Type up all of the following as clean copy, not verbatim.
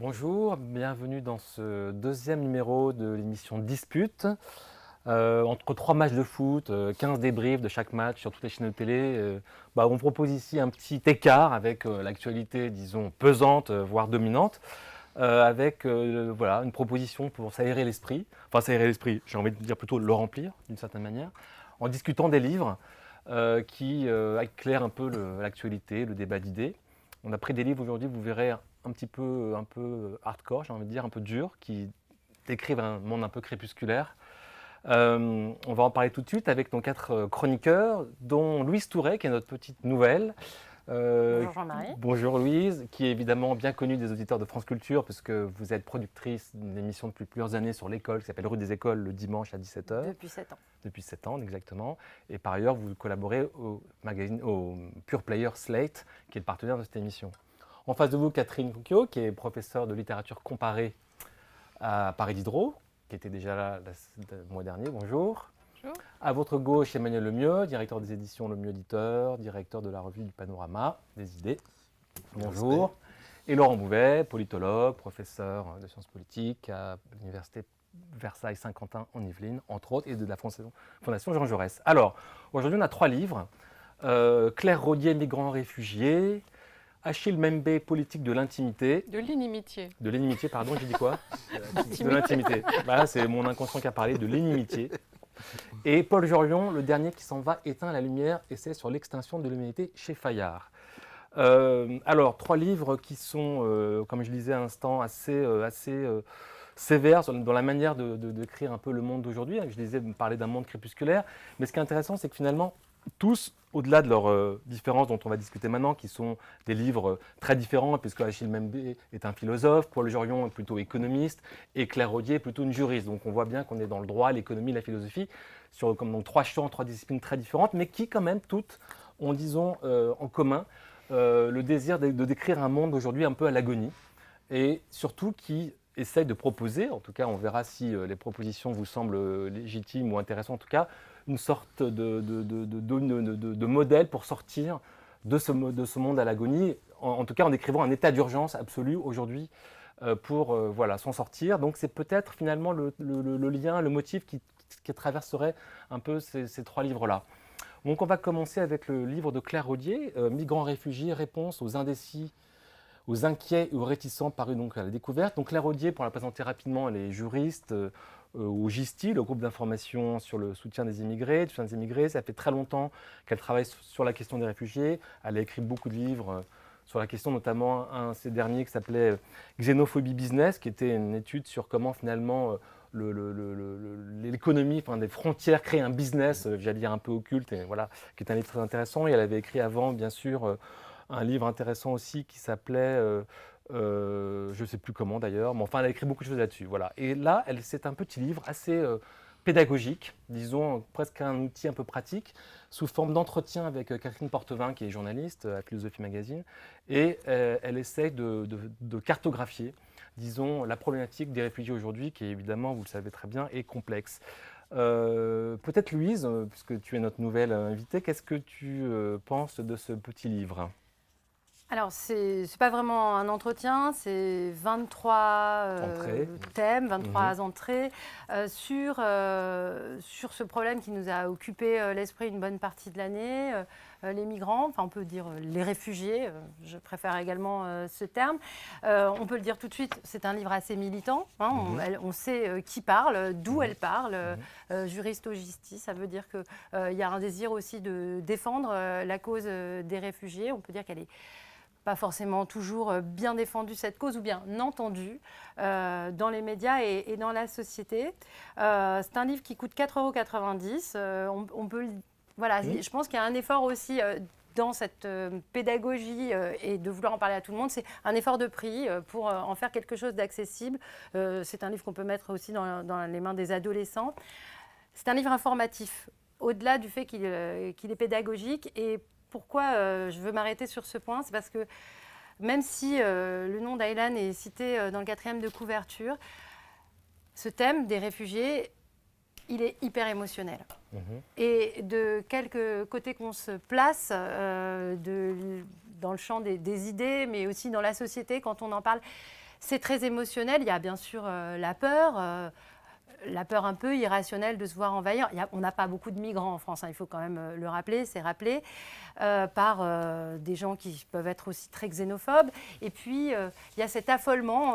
Bonjour, bienvenue dans ce deuxième numéro de l'émission Dispute. Entre trois matchs de foot, 15 débriefs de chaque match sur toutes les chaînes de télé, on propose ici un petit écart avec l'actualité, disons, pesante, voire dominante, avec une proposition pour s'aérer l'esprit. Enfin, s'aérer l'esprit, j'ai envie de dire plutôt le remplir, d'une certaine manière, en discutant des livres qui éclairent un peu l'actualité, le débat d'idées. On a pris des livres aujourd'hui, vous verrez, un peu hardcore, j'ai envie de dire, un peu dur, qui décrivent un monde un peu crépusculaire. On va en parler tout de suite avec nos quatre chroniqueurs, dont Louise Touret, qui est notre petite nouvelle. Bonjour Jean-Marie. Bonjour Louise, qui est évidemment bien connue des auditeurs de France Culture, puisque vous êtes productrice d'une émission depuis plusieurs années sur l'école, qui s'appelle Rue des Écoles, le dimanche à 17h. Depuis 7 ans. Depuis 7 ans, exactement. Et par ailleurs, vous collaborez au Pure Player Slate, qui est le partenaire de cette émission. En face de vous, Catherine Couquio, qui est professeure de littérature comparée à Paris Diderot, qui était déjà là le mois dernier. Bonjour. Bonjour. À votre gauche, Emmanuel Lemieux, directeur des éditions Lemieux Éditeur, directeur de la revue du Panorama des idées. Bonjour. Et Laurent Bouvet, politologue, professeur de sciences politiques à l'université Versailles-Saint-Quentin en Yvelines, entre autres, et de la Fondation Jean Jaurès. Alors, aujourd'hui, on a 3 livres. Claire Rodier, Migrants réfugiés. Achille Mbembe, politique de l'intimité. De l'inimitié. De l'inimitié, pardon, j'ai dit quoi? De l'intimité. Voilà, c'est mon inconscient qui a parlé de l'inimitié. Et Paul Jorion, le dernier qui s'en va, éteint la lumière, essai sur l'extinction de l'humanité chez Fayard. Alors, 3 livres qui sont, comme je disais à l'instant, assez sévères dans la manière de décrire un peu le monde d'aujourd'hui. Je disais parler d'un monde crépusculaire, mais ce qui est intéressant, c'est que finalement, tous, au-delà de leurs différences dont on va discuter maintenant, qui sont des livres très différents, puisque Achille Mbembe est un philosophe, Paul Jorion est plutôt économiste, et Claire Rodier est plutôt une juriste. Donc on voit bien qu'on est dans le droit, l'économie, la philosophie, sur donc 3 champs, 3 disciplines très différentes, mais qui quand même toutes ont, disons, en commun le désir de décrire un monde aujourd'hui un peu à l'agonie, et surtout qui essaye de proposer, en tout cas on verra si les propositions vous semblent légitimes ou intéressantes en tout cas, une sorte de modèle pour sortir de ce monde à l'agonie, en tout cas en décrivant un état d'urgence absolu aujourd'hui pour s'en sortir. Donc c'est peut-être finalement le lien, le motif qui traverserait un peu ces 3 livres-là. Donc on va commencer avec le livre de Claire Rodier, Migrants réfugiés, réponse aux indécis, aux inquiets et aux réticents, paru donc à la découverte. Donc Claire Rodier, pour la présenter rapidement, elle est juriste au GISTI, le groupe d'information sur le soutien des immigrés. Ça fait très longtemps qu'elle travaille sur la question des réfugiés. Elle a écrit beaucoup de livres sur la question, notamment un de ces derniers qui s'appelait Xénophobie Business, qui était une étude sur comment finalement l'économie, des frontières, créer un business, j'allais dire un peu occulte, et voilà, qui est un livre très intéressant. Et elle avait écrit avant, bien sûr, un livre intéressant aussi qui s'appelait, je ne sais plus comment d'ailleurs, mais enfin elle a écrit beaucoup de choses là-dessus. Voilà. Et là, c'est un petit livre assez pédagogique, disons presque un outil un peu pratique, sous forme d'entretien avec Catherine Portevin, qui est journaliste à Philosophie Magazine, et elle essaye de cartographier, disons, la problématique des réfugiés aujourd'hui, qui évidemment, vous le savez très bien, est complexe. Peut-être Louise, puisque tu es notre nouvelle invitée, qu'est-ce que tu penses de ce petit livre ? Alors, c'est pas vraiment un entretien, c'est 23 thèmes, 23 entrées sur ce problème qui nous a occupé l'esprit une bonne partie de l'année, les migrants, enfin on peut dire les réfugiés, je préfère également ce terme. On peut le dire tout de suite, c'est un livre assez militant, hein, on sait qui parle, d'où elle parle, juriste au GISTI, ça veut dire qu'il y a un désir aussi de défendre la cause des réfugiés, on peut dire qu'elle est pas forcément toujours bien défendue cette cause ou bien entendue dans les médias et dans la société. C'est un livre qui coûte 4,90 €. On peut, voilà, je pense qu'il y a un effort aussi dans cette pédagogie et de vouloir en parler à tout le monde. C'est un effort de prix pour en faire quelque chose d'accessible. C'est un livre qu'on peut mettre aussi dans les mains des adolescents. C'est un livre informatif, au-delà du fait qu'il est pédagogique. Et pourquoi je veux m'arrêter sur ce point, c'est parce que même si le nom d'Aylan est cité dans le 4e de couverture, ce thème des réfugiés, il est hyper émotionnel. Et de quelque côté qu'on se place dans le champ des idées, mais aussi dans la société, quand on en parle, C'est très émotionnel. Il y a bien sûr la peur un peu irrationnelle de se voir envahir. On n'a pas beaucoup de migrants en France, hein, il faut quand même le rappeler, c'est rappelé, par des gens qui peuvent être aussi très xénophobes. Et puis, il y a cet affolement,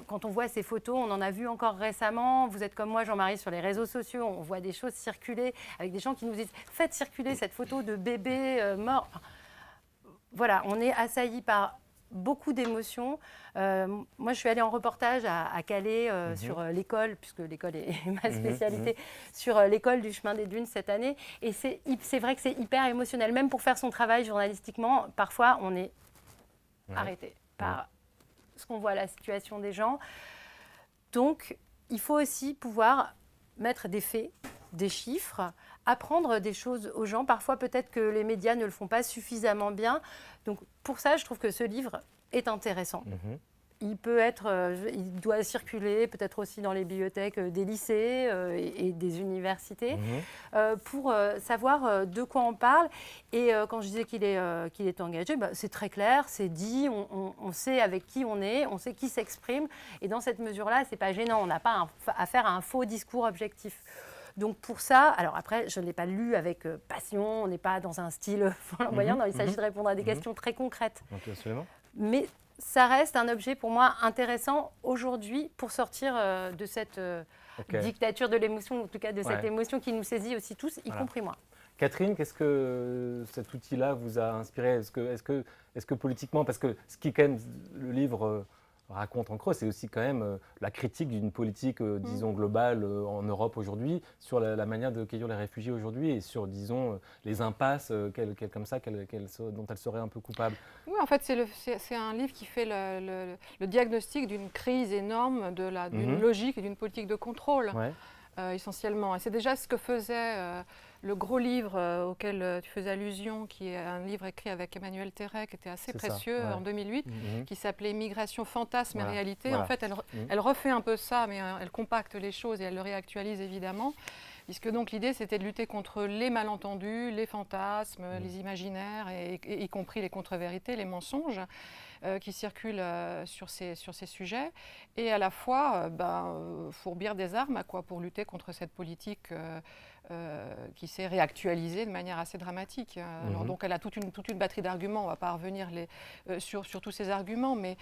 quand on voit ces photos, on en a vu encore récemment, vous êtes comme moi, Jean-Marie, sur les réseaux sociaux, on voit des choses circuler avec des gens qui nous disent « faites circuler cette photo de bébé mort ». Voilà, on est assailli par beaucoup d'émotions. Moi, je suis allée en reportage à Calais sur l'école, puisque l'école est ma spécialité, sur l'école du chemin des dunes cette année. Et c'est vrai que c'est hyper émotionnel. Même pour faire son travail journalistiquement, parfois, on est arrêté par ce qu'on voit, la situation des gens. Donc, il faut aussi pouvoir mettre des faits, des chiffres, apprendre des choses aux gens. Parfois, peut-être que les médias ne le font pas suffisamment bien. Donc, pour ça, je trouve que ce livre est intéressant. Il peut être, il doit circuler peut-être aussi dans les bibliothèques des lycées et des universités pour savoir de quoi on parle. Et quand je disais qu'il est engagé, c'est très clair, c'est dit, on sait avec qui on est, on sait qui s'exprime. Et dans cette mesure-là, ce n'est pas gênant, on n'a pas affaire à un faux discours objectif. Donc pour ça, alors après, je ne l'ai pas lu avec passion, on n'est pas dans un style flamboyant, non, il s'agit de répondre à des questions très concrètes. Okay, absolument. Mais ça reste un objet pour moi intéressant aujourd'hui pour sortir de cette dictature de l'émotion, en tout cas de cette émotion qui nous saisit aussi tous, y compris moi. Catherine, qu'est-ce que cet outil-là vous a inspiré ? Est-ce que politiquement, parce que ce qui quand même le livre raconte en creux, c'est aussi quand même la critique d'une politique, disons, globale en Europe aujourd'hui, sur la manière d'accueillir les réfugiés aujourd'hui et sur, disons, les impasses dont elle serait un peu coupable. Oui, en fait, c'est un livre qui fait le diagnostic d'une crise énorme, d'une logique et d'une politique de contrôle, essentiellement. Et c'est déjà ce que faisait le gros livre auquel tu faisais allusion, qui est un livre écrit avec Emmanuel Terret, qui était assez précieux en 2008, qui s'appelait « Migration, fantasme et réalité ». Voilà. En fait, elle refait un peu ça, mais elle compacte les choses et elle le réactualise évidemment. Puisque donc l'idée, c'était de lutter contre les malentendus, les fantasmes, les imaginaires, et y compris les contre-vérités, les mensonges qui circulent sur ces sujets. Et à la fois, fourbir des armes pour lutter contre cette politique qui s'est réactualisée de manière assez dramatique. Alors, donc elle a toute une batterie d'arguments, on ne va pas revenir sur tous ces arguments, mais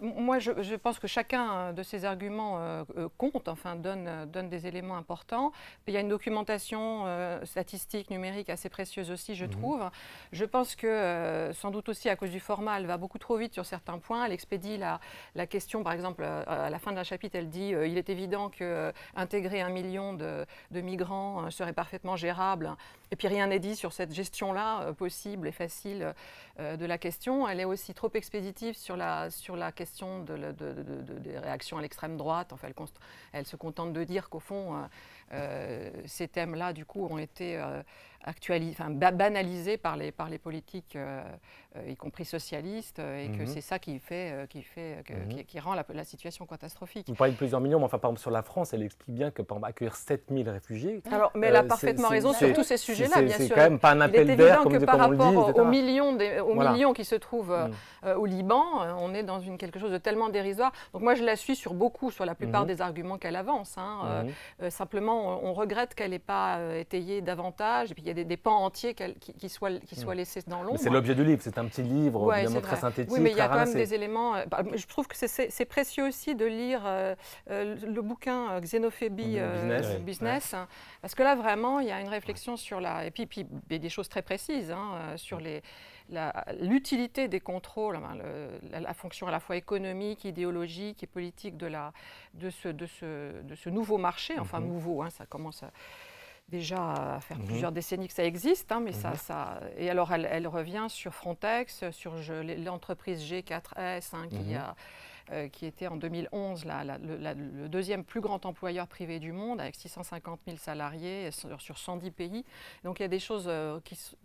moi je pense que chacun de ces arguments compte, enfin donne des éléments importants. Il y a une documentation statistique, numérique assez précieuse aussi, je trouve. Je pense que, sans doute aussi à cause du format, elle va beaucoup trop vite sur certains points. Elle expédie la question, par exemple, à la fin d'un chapitre, elle dit il est évident qu'intégrer 1 million de migrants serait parfaitement gérable. Et puis rien n'est dit sur cette gestion-là possible et facile de la question. Elle est aussi trop expéditive sur la question des réactions à l'extrême droite. Enfin, elle se contente de dire qu'au fond, ces thèmes-là, du coup, ont été banalisés par les politiques, y compris socialistes, et que c'est ça qui rend la situation catastrophique. Vous parlez de plusieurs millions, mais enfin, par exemple, sur la France, elle explique bien que, par exemple, accueillir 7000 réfugiés… Alors, mais elle a parfaitement raison sur tous ces sujets-là, bien sûr. C'est quand même pas un appel d'air, comme on le dit, par rapport aux millions qui se trouvent au Liban, on est dans quelque chose de tellement dérisoire. Donc moi, je la suis sur la plupart des arguments qu'elle avance. Simplement, on regrette qu'elle n'ait pas étayé davantage, et puis il y a des pans entiers qui soient laissés dans l'ombre. C'est l'objet du livre, c'est un petit livre, évidemment très synthétique. Oui, mais il y a quand même des éléments… je trouve que c'est précieux aussi de lire le bouquin Xénophobie Business, parce que là, vraiment, il y a une réflexion sur et puis des choses très précises sur l'utilité des contrôles, la fonction à la fois économique, idéologique et politique de ce nouveau marché, enfin nouveau, ça commence déjà à faire plusieurs décennies que ça existe, mais et alors elle revient sur Frontex, sur l'entreprise G4S qui était en 2011 le deuxième plus grand employeur privé du monde, avec 650 000 salariés sur 110 pays. Donc il y a des choses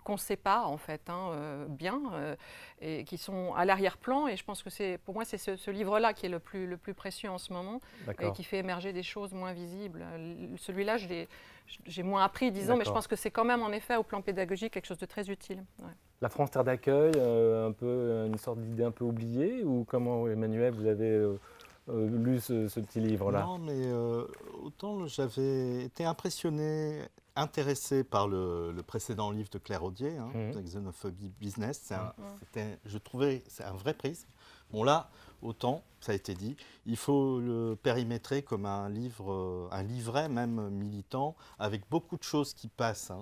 qu'on ne sait pas en fait bien et qui sont à l'arrière-plan. Et je pense que pour moi c'est ce livre-là qui est le plus précieux en ce moment et qui fait émerger des choses moins visibles. Celui-là, je j'ai moins appris, disons, mais je pense que c'est quand même, en effet, au plan pédagogique, quelque chose de très utile. Ouais. La France terre d'accueil, un peu une sorte d'idée un peu oubliée, ou comment, Emmanuel, vous avez lu ce petit livre-là? Non, mais autant j'avais été intéressé par le précédent livre de Claire Audier, Xénophobie Business. Je trouvais c'est un vrai prisme. Bon là, autant, ça a été dit, il faut le périmétrer comme un livret même militant, avec beaucoup de choses qui passent.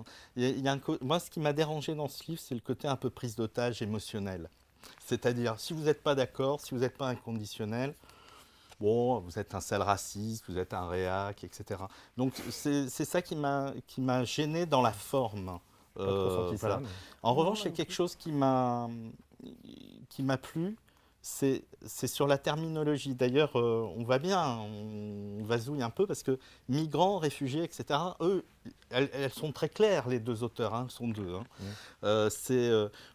Moi, ce qui m'a dérangé dans ce livre, c'est le côté un peu prise d'otage émotionnel. C'est-à-dire, si vous n'êtes pas d'accord, si vous n'êtes pas inconditionnel, bon, vous êtes un sale raciste, vous êtes un réac, etc. Donc c'est ça qui m'a gêné dans la forme. Voilà. En revanche, il y a quelque chose qui m'a plu, c'est sur la terminologie. D'ailleurs, on va bien, on vasouille un peu parce que migrants, réfugiés, etc., eux, elles sont très claires, les deux auteurs, elles sont deux.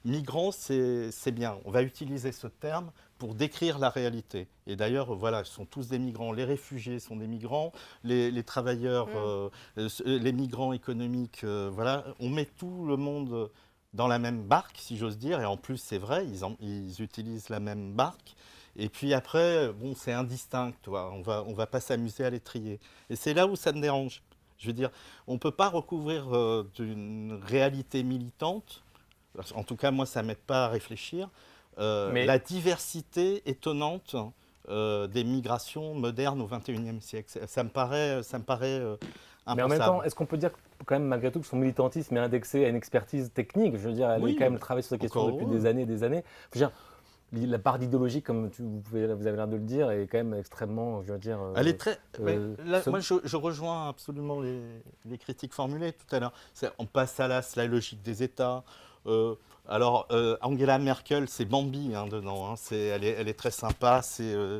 Migrants, c'est bien. On va utiliser ce terme pour décrire la réalité. Et d'ailleurs, voilà, ce sont tous des migrants. Les réfugiés sont des migrants, les travailleurs, les migrants économiques, voilà. On met tout le monde dans la même barque, si j'ose dire. Et en plus, c'est vrai, ils utilisent la même barque. Et puis après, bon, c'est indistinct, toi. On va pas s'amuser à les trier. Et c'est là où ça me dérange. Je veux dire, on ne peut pas recouvrir d'une réalité militante. En tout cas, moi, ça ne m'aide pas à réfléchir. La diversité étonnante des migrations modernes au XXIe siècle. Ça me paraît impensable. Mais en même temps, est-ce qu'on peut dire quand même malgré tout que son militantisme est indexé à une expertise technique? Je veux dire, elle est quand même travaillée sur cette question depuis des années et des années. Je veux dire, la part d'idéologie, comme vous avez l'air de le dire, est quand même extrêmement, je veux dire... Elle est très... moi, je rejoins absolument les critiques formulées tout à l'heure. On passe à la logique des États. Alors, Angela Merkel, c'est Bambi dedans. Elle est très sympa.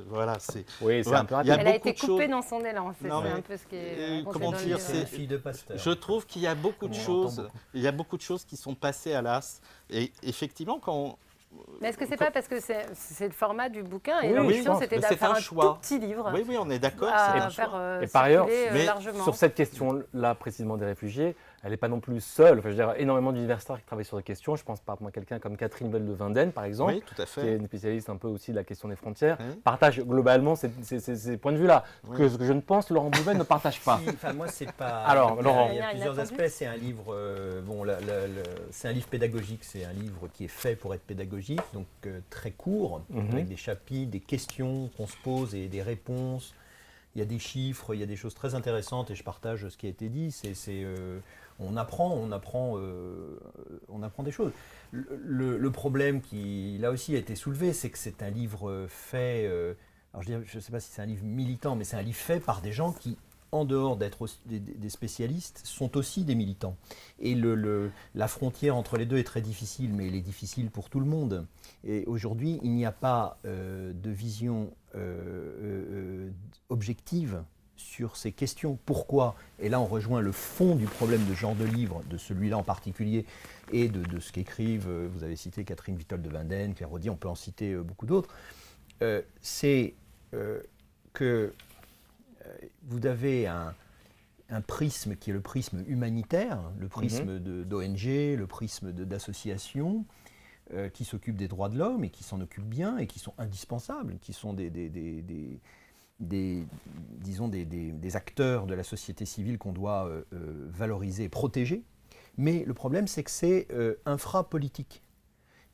Voilà, oui, c'est un peu rapide. Elle a été coupée dans son élan. C'est un peu ce qui est. Comment dire, c'est fille de pasteur. Je trouve qu'il y a beaucoup de choses. Il y a beaucoup de choses qui sont passées à l'as. Et effectivement, quand mais est-ce que c'est pas parce que c'est le format du bouquin et oui, l'ambition c'était de faire un tout petit livre? Oui, on est d'accord. Et par ailleurs, largement. Sur cette question-là précisément des réfugiés, elle n'est pas non plus seule. Enfin, je veux dire, énormément d'universitaires qui travaillent sur des questions. Je pense par exemple à quelqu'un comme Catherine Bell de Winden, par exemple, tout à fait. qui est une spécialiste un peu aussi de la question des frontières, partage globalement ces points de vue-là, que je ne pense Laurent Bouvet ne partage pas. Moi, c'est pas... Alors, Laurent. Il y a plusieurs aspects. C'est un livre, c'est un livre pédagogique. C'est un livre qui est fait pour être pédagogique, donc très court, avec des chapitres, des questions qu'on se pose et des réponses. Il y a des chiffres, il y a des choses très intéressantes et je partage ce qui a été dit. On apprend des choses. Le problème qui, là aussi, a été soulevé, c'est que c'est un livre fait... alors je ne sais pas si c'est un livre militant, mais c'est un livre fait par des gens qui, en dehors d'être des spécialistes, sont aussi des militants. Et la frontière entre les deux est très difficile, mais elle est difficile pour tout le monde. Et aujourd'hui, il n'y a pas de vision objective sur ces questions. Pourquoi? Et là, on rejoint le fond du problème de ce genre de livre, de celui-là en particulier, et de ce qu'écrivent, vous avez cité Catherine Vitol de Winden, Claire Audier, on peut en citer beaucoup d'autres, c'est que vous avez un prisme qui est le prisme humanitaire, le prisme d'ONG, le prisme d'associations qui s'occupent des droits de l'homme et qui s'en occupent bien et qui sont indispensables, qui sont des acteurs de la société civile qu'on doit valoriser et protéger. Mais le problème, c'est que c'est infra-politique.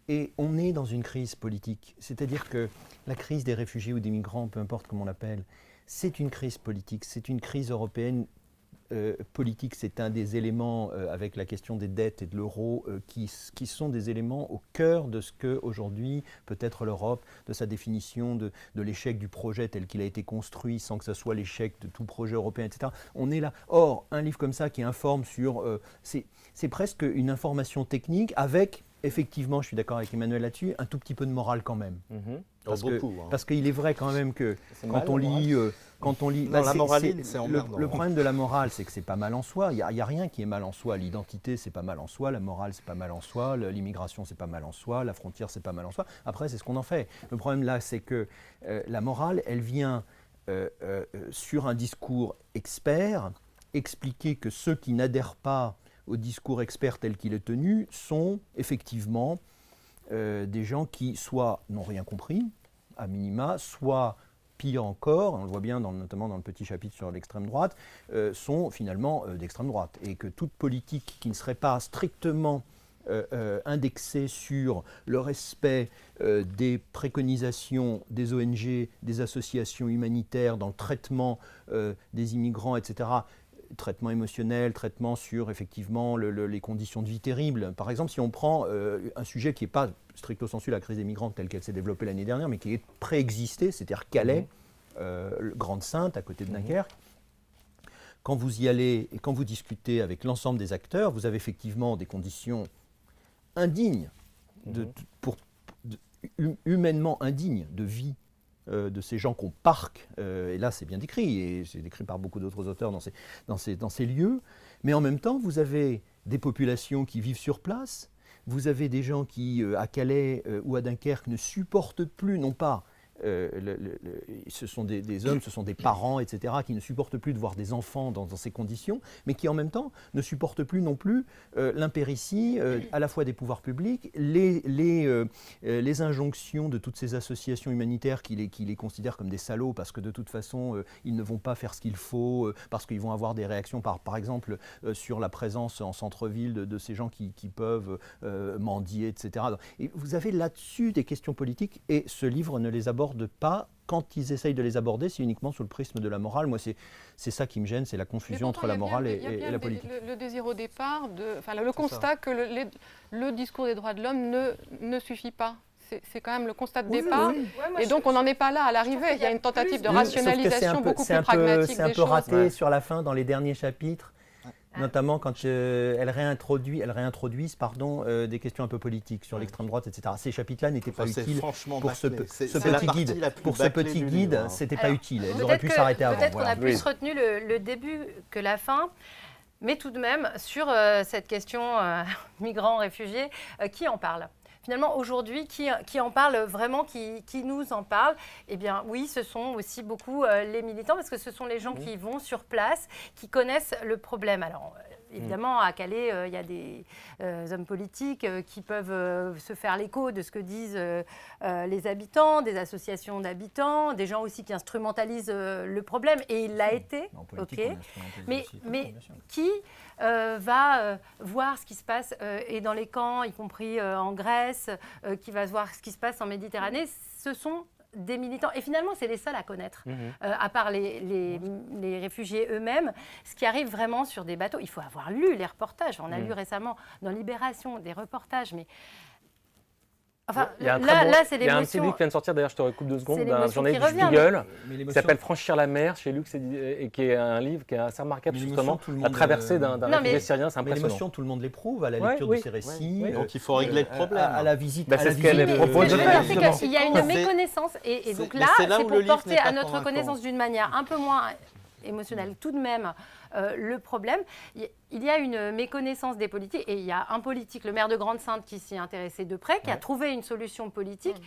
Et on est dans une crise politique. C'est-à-dire que la crise des réfugiés ou des migrants, peu importe comment on l'appelle, c'est une crise politique, c'est une crise européenne politique. C'est un des éléments, avec la question des dettes et de l'euro, qui sont des éléments au cœur de ce qu'aujourd'hui peut être l'Europe, de sa définition, de l'échec du projet tel qu'il a été construit, sans que ce soit l'échec de tout projet européen, etc. On est là. Or, un livre comme ça qui informe sur... c'est presque une information technique avec... Effectivement, je suis d'accord avec Emmanuel là-dessus, un tout petit peu de morale quand même. Parce qu'il est vrai quand même que quand on lit... la moraline, c'est emmerdant. Le problème de la morale, c'est que c'est pas mal en soi. Il n'y a rien qui est mal en soi. L'identité, c'est pas mal en soi. La morale, c'est pas mal en soi. L'immigration, c'est pas mal en soi. La frontière, c'est pas mal en soi. Après, c'est ce qu'on en fait. Le problème là, c'est que la morale, elle vient sur un discours expert expliquer que ceux qui n'adhèrent pas au discours expert tel qu'il est tenu sont effectivement des gens qui soit n'ont rien compris, à minima, soit pire encore, on le voit bien notamment dans le petit chapitre sur l'extrême droite, sont finalement d'extrême droite. Et que toute politique qui ne serait pas strictement indexée sur le respect des préconisations des ONG, des associations humanitaires dans le traitement des immigrants, etc., traitement émotionnel, traitement sur effectivement les conditions de vie terribles. Par exemple, si on prend un sujet qui n'est pas stricto sensu la crise des migrants telle qu'elle s'est développée l'année dernière, mais qui est préexisté, c'est-à-dire Calais, Grande-Sainte, à côté de Dunkerque. Quand vous y allez et quand vous discutez avec l'ensemble des acteurs, vous avez effectivement des conditions indignes, humainement indignes de vie de ces gens qu'on parque, et là c'est bien décrit, et c'est décrit par beaucoup d'autres auteurs dans ces lieux, mais en même temps vous avez des populations qui vivent sur place, vous avez des gens qui, à Calais ou à Dunkerque, ne supportent plus, non pas, ce sont des hommes, ce sont des parents, etc., qui ne supportent plus de voir des enfants dans ces conditions, mais qui en même temps ne supportent plus non plus l'impéritie à la fois des pouvoirs publics, les injonctions de toutes ces associations humanitaires qui les considèrent comme des salauds parce que de toute façon ils ne vont pas faire ce qu'il faut, parce qu'ils vont avoir des réactions par exemple sur la présence en centre-ville de ces gens qui peuvent mendier, etc. Et vous avez là-dessus des questions politiques et ce livre ne les aborde pas. Quand ils essayent de les aborder, c'est uniquement sous le prisme de la morale. Moi, c'est ça qui me gêne, c'est la confusion entre la morale et la politique. Le désir au départ, le constat que le discours des droits de l'homme ne suffit pas. C'est quand même le constat de départ. Oui. Ouais, et donc, on n'en est pas là à l'arrivée. Il y a une tentative de rationalisation beaucoup plus pragmatique des choses. C'est un peu raté sur la fin, dans les derniers chapitres. Notamment quand elles réintroduisent des questions un peu politiques sur l'extrême droite, etc. Ces chapitres-là n'étaient pas utiles pour ce petit guide. Pour ce petit guide, c'était pas utile. Elles auraient pu s'arrêter avant. Peut-être qu'on a plus retenu le début que la fin. Mais tout de même, sur cette question migrants, réfugiés, qui en parle ? Finalement, aujourd'hui, qui en parle vraiment, qui nous en parle ? Eh bien, oui, ce sont aussi beaucoup les militants, parce que ce sont les gens qui vont sur place, qui connaissent le problème. Alors, évidemment, à Calais, il y a des hommes politiques qui peuvent se faire l'écho de ce que disent les habitants, des associations d'habitants, des gens aussi qui instrumentalisent le problème, et il l'a été, mais qui va voir ce qui se passe et dans les camps, y compris en Grèce, qui va voir ce qui se passe en Méditerranée, ce sont des militants. Et finalement, c'est les seuls à connaître, à part les réfugiés eux-mêmes, ce qui arrive vraiment sur des bateaux. Il faut avoir lu les reportages. On a lu récemment dans Libération des reportages, mais... Enfin, là, c'est l'émotion. Il y a un petit livre qui vient de sortir, d'ailleurs, je te recoupe 2 secondes, d'un journaliste du Spiegel, qui s'appelle Franchir la mer, chez Lux, et qui est un livre qui est assez remarquable, justement, la traversée d'un réfugié syrien, c'est impressionnant. L'émotion, tout le monde l'éprouve à la lecture de ces récits. Donc il faut régler le problème. À la visite. C'est ce qu'elle propose de faire. Il y a une méconnaissance, et donc là, c'est pour porter à notre connaissance d'une manière un peu moins émotionnelle tout de même le problème. Il y a une méconnaissance des politiques, et il y a un politique, le maire de Grande-Sainte, qui s'y est intéressé de près, qui a trouvé une solution politique.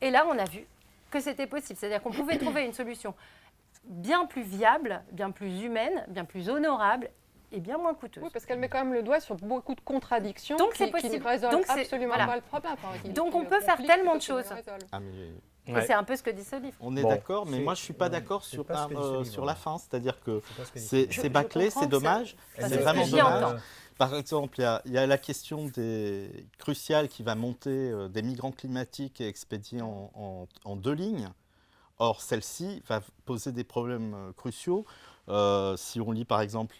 Et là, on a vu que c'était possible. C'est-à-dire qu'on pouvait trouver une solution bien plus viable, bien plus humaine, bien plus honorable et bien moins coûteuse. Oui, parce qu'elle met quand même le doigt sur beaucoup de contradictions qui ne résolvent absolument pas le problème. Donc on peut faire tellement de choses. Et c'est un peu ce que dit ce livre. On est d'accord, mais moi je ne suis pas d'accord sur la fin. C'est-à-dire que c'est bâclé, c'est dommage, c'est vraiment dommage. Par exemple, il y a la question cruciale qui va monter des migrants climatiques et expédiés en 2 lignes. Or, celle-ci va poser des problèmes cruciaux. Si on lit par exemple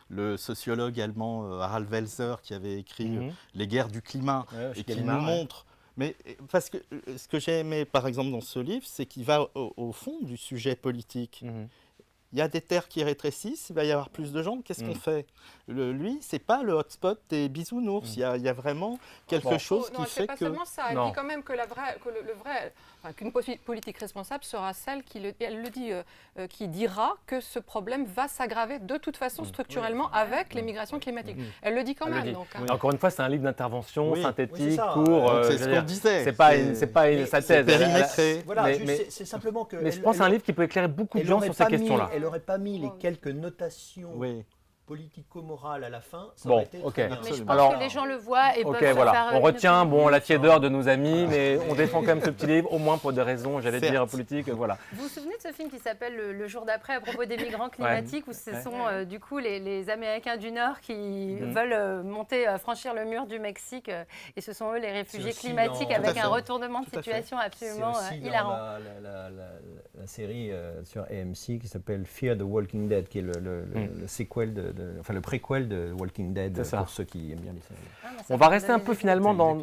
le sociologue allemand Harald Welzer qui avait écrit Les guerres du climat et qui nous montre... Mais parce que ce que j'ai aimé, par exemple, dans ce livre, c'est qu'il va au fond du sujet politique. Il y a des terres qui rétrécissent, il va y avoir plus de gens. Qu'est-ce qu'on fait ? Lui, c'est pas le hotspot des bisounours. Il y a vraiment quelque chose qui fait que... Non, c'est pas seulement ça. Elle dit quand même que qu'une politique responsable sera celle qui dira que ce problème va s'aggraver de toute façon structurellement avec les migrations climatiques. Elle le dit quand même. Donc, Encore une fois, c'est un livre d'intervention synthétique, court. C'est ce qu'on disait. C'est pas sa thèse. Périmétré. Voilà, c'est simplement que... Mais je pense que c'est un livre qui peut éclairer beaucoup de gens sur ces questions-là. elle n'aurait pas mis les quelques notations politico-morale à la fin, ça bon, aurait été très bien. Mais je pense que les gens le voient et peuvent se faire on retient la tiédeur de nos amis, mais on défend quand même ce petit livre, au moins pour des raisons, j'allais dire, politiques. Voilà. Vous vous souvenez de ce film qui s'appelle Le jour d'après à propos des migrants climatiques, où ce sont du coup les Américains du Nord qui veulent franchir le mur du Mexique, et ce sont eux les réfugiés climatiques avec un retournement de situation absolument hilarant. La série sur AMC qui s'appelle Fear the Walking Dead, qui est le sequel le préquel de Walking Dead pour ceux qui aiment bien les séries. On va rester un peu finalement dans...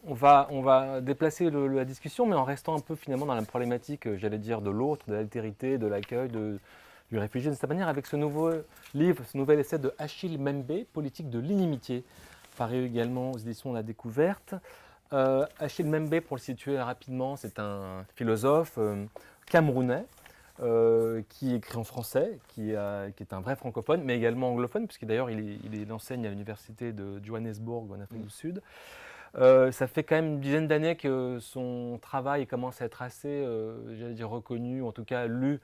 On va déplacer la discussion, mais en restant un peu finalement dans la problématique, j'allais dire, de l'autre, de l'altérité, de l'accueil, du réfugié, de cette manière, avec ce nouveau livre, ce nouvel essai de Achille Mbembe, Politique de l'inimitié, paru également aux éditions La Découverte. Achille Mbembe, pour le situer rapidement, c'est un philosophe camerounais, qui écrit en français, qui est un vrai francophone, mais également anglophone, puisque d'ailleurs il enseigne à l'université de Johannesburg, en Afrique du Sud. Ça fait quand même une dizaine d'années que son travail commence à être assez, j'allais dire, reconnu, en tout cas lu,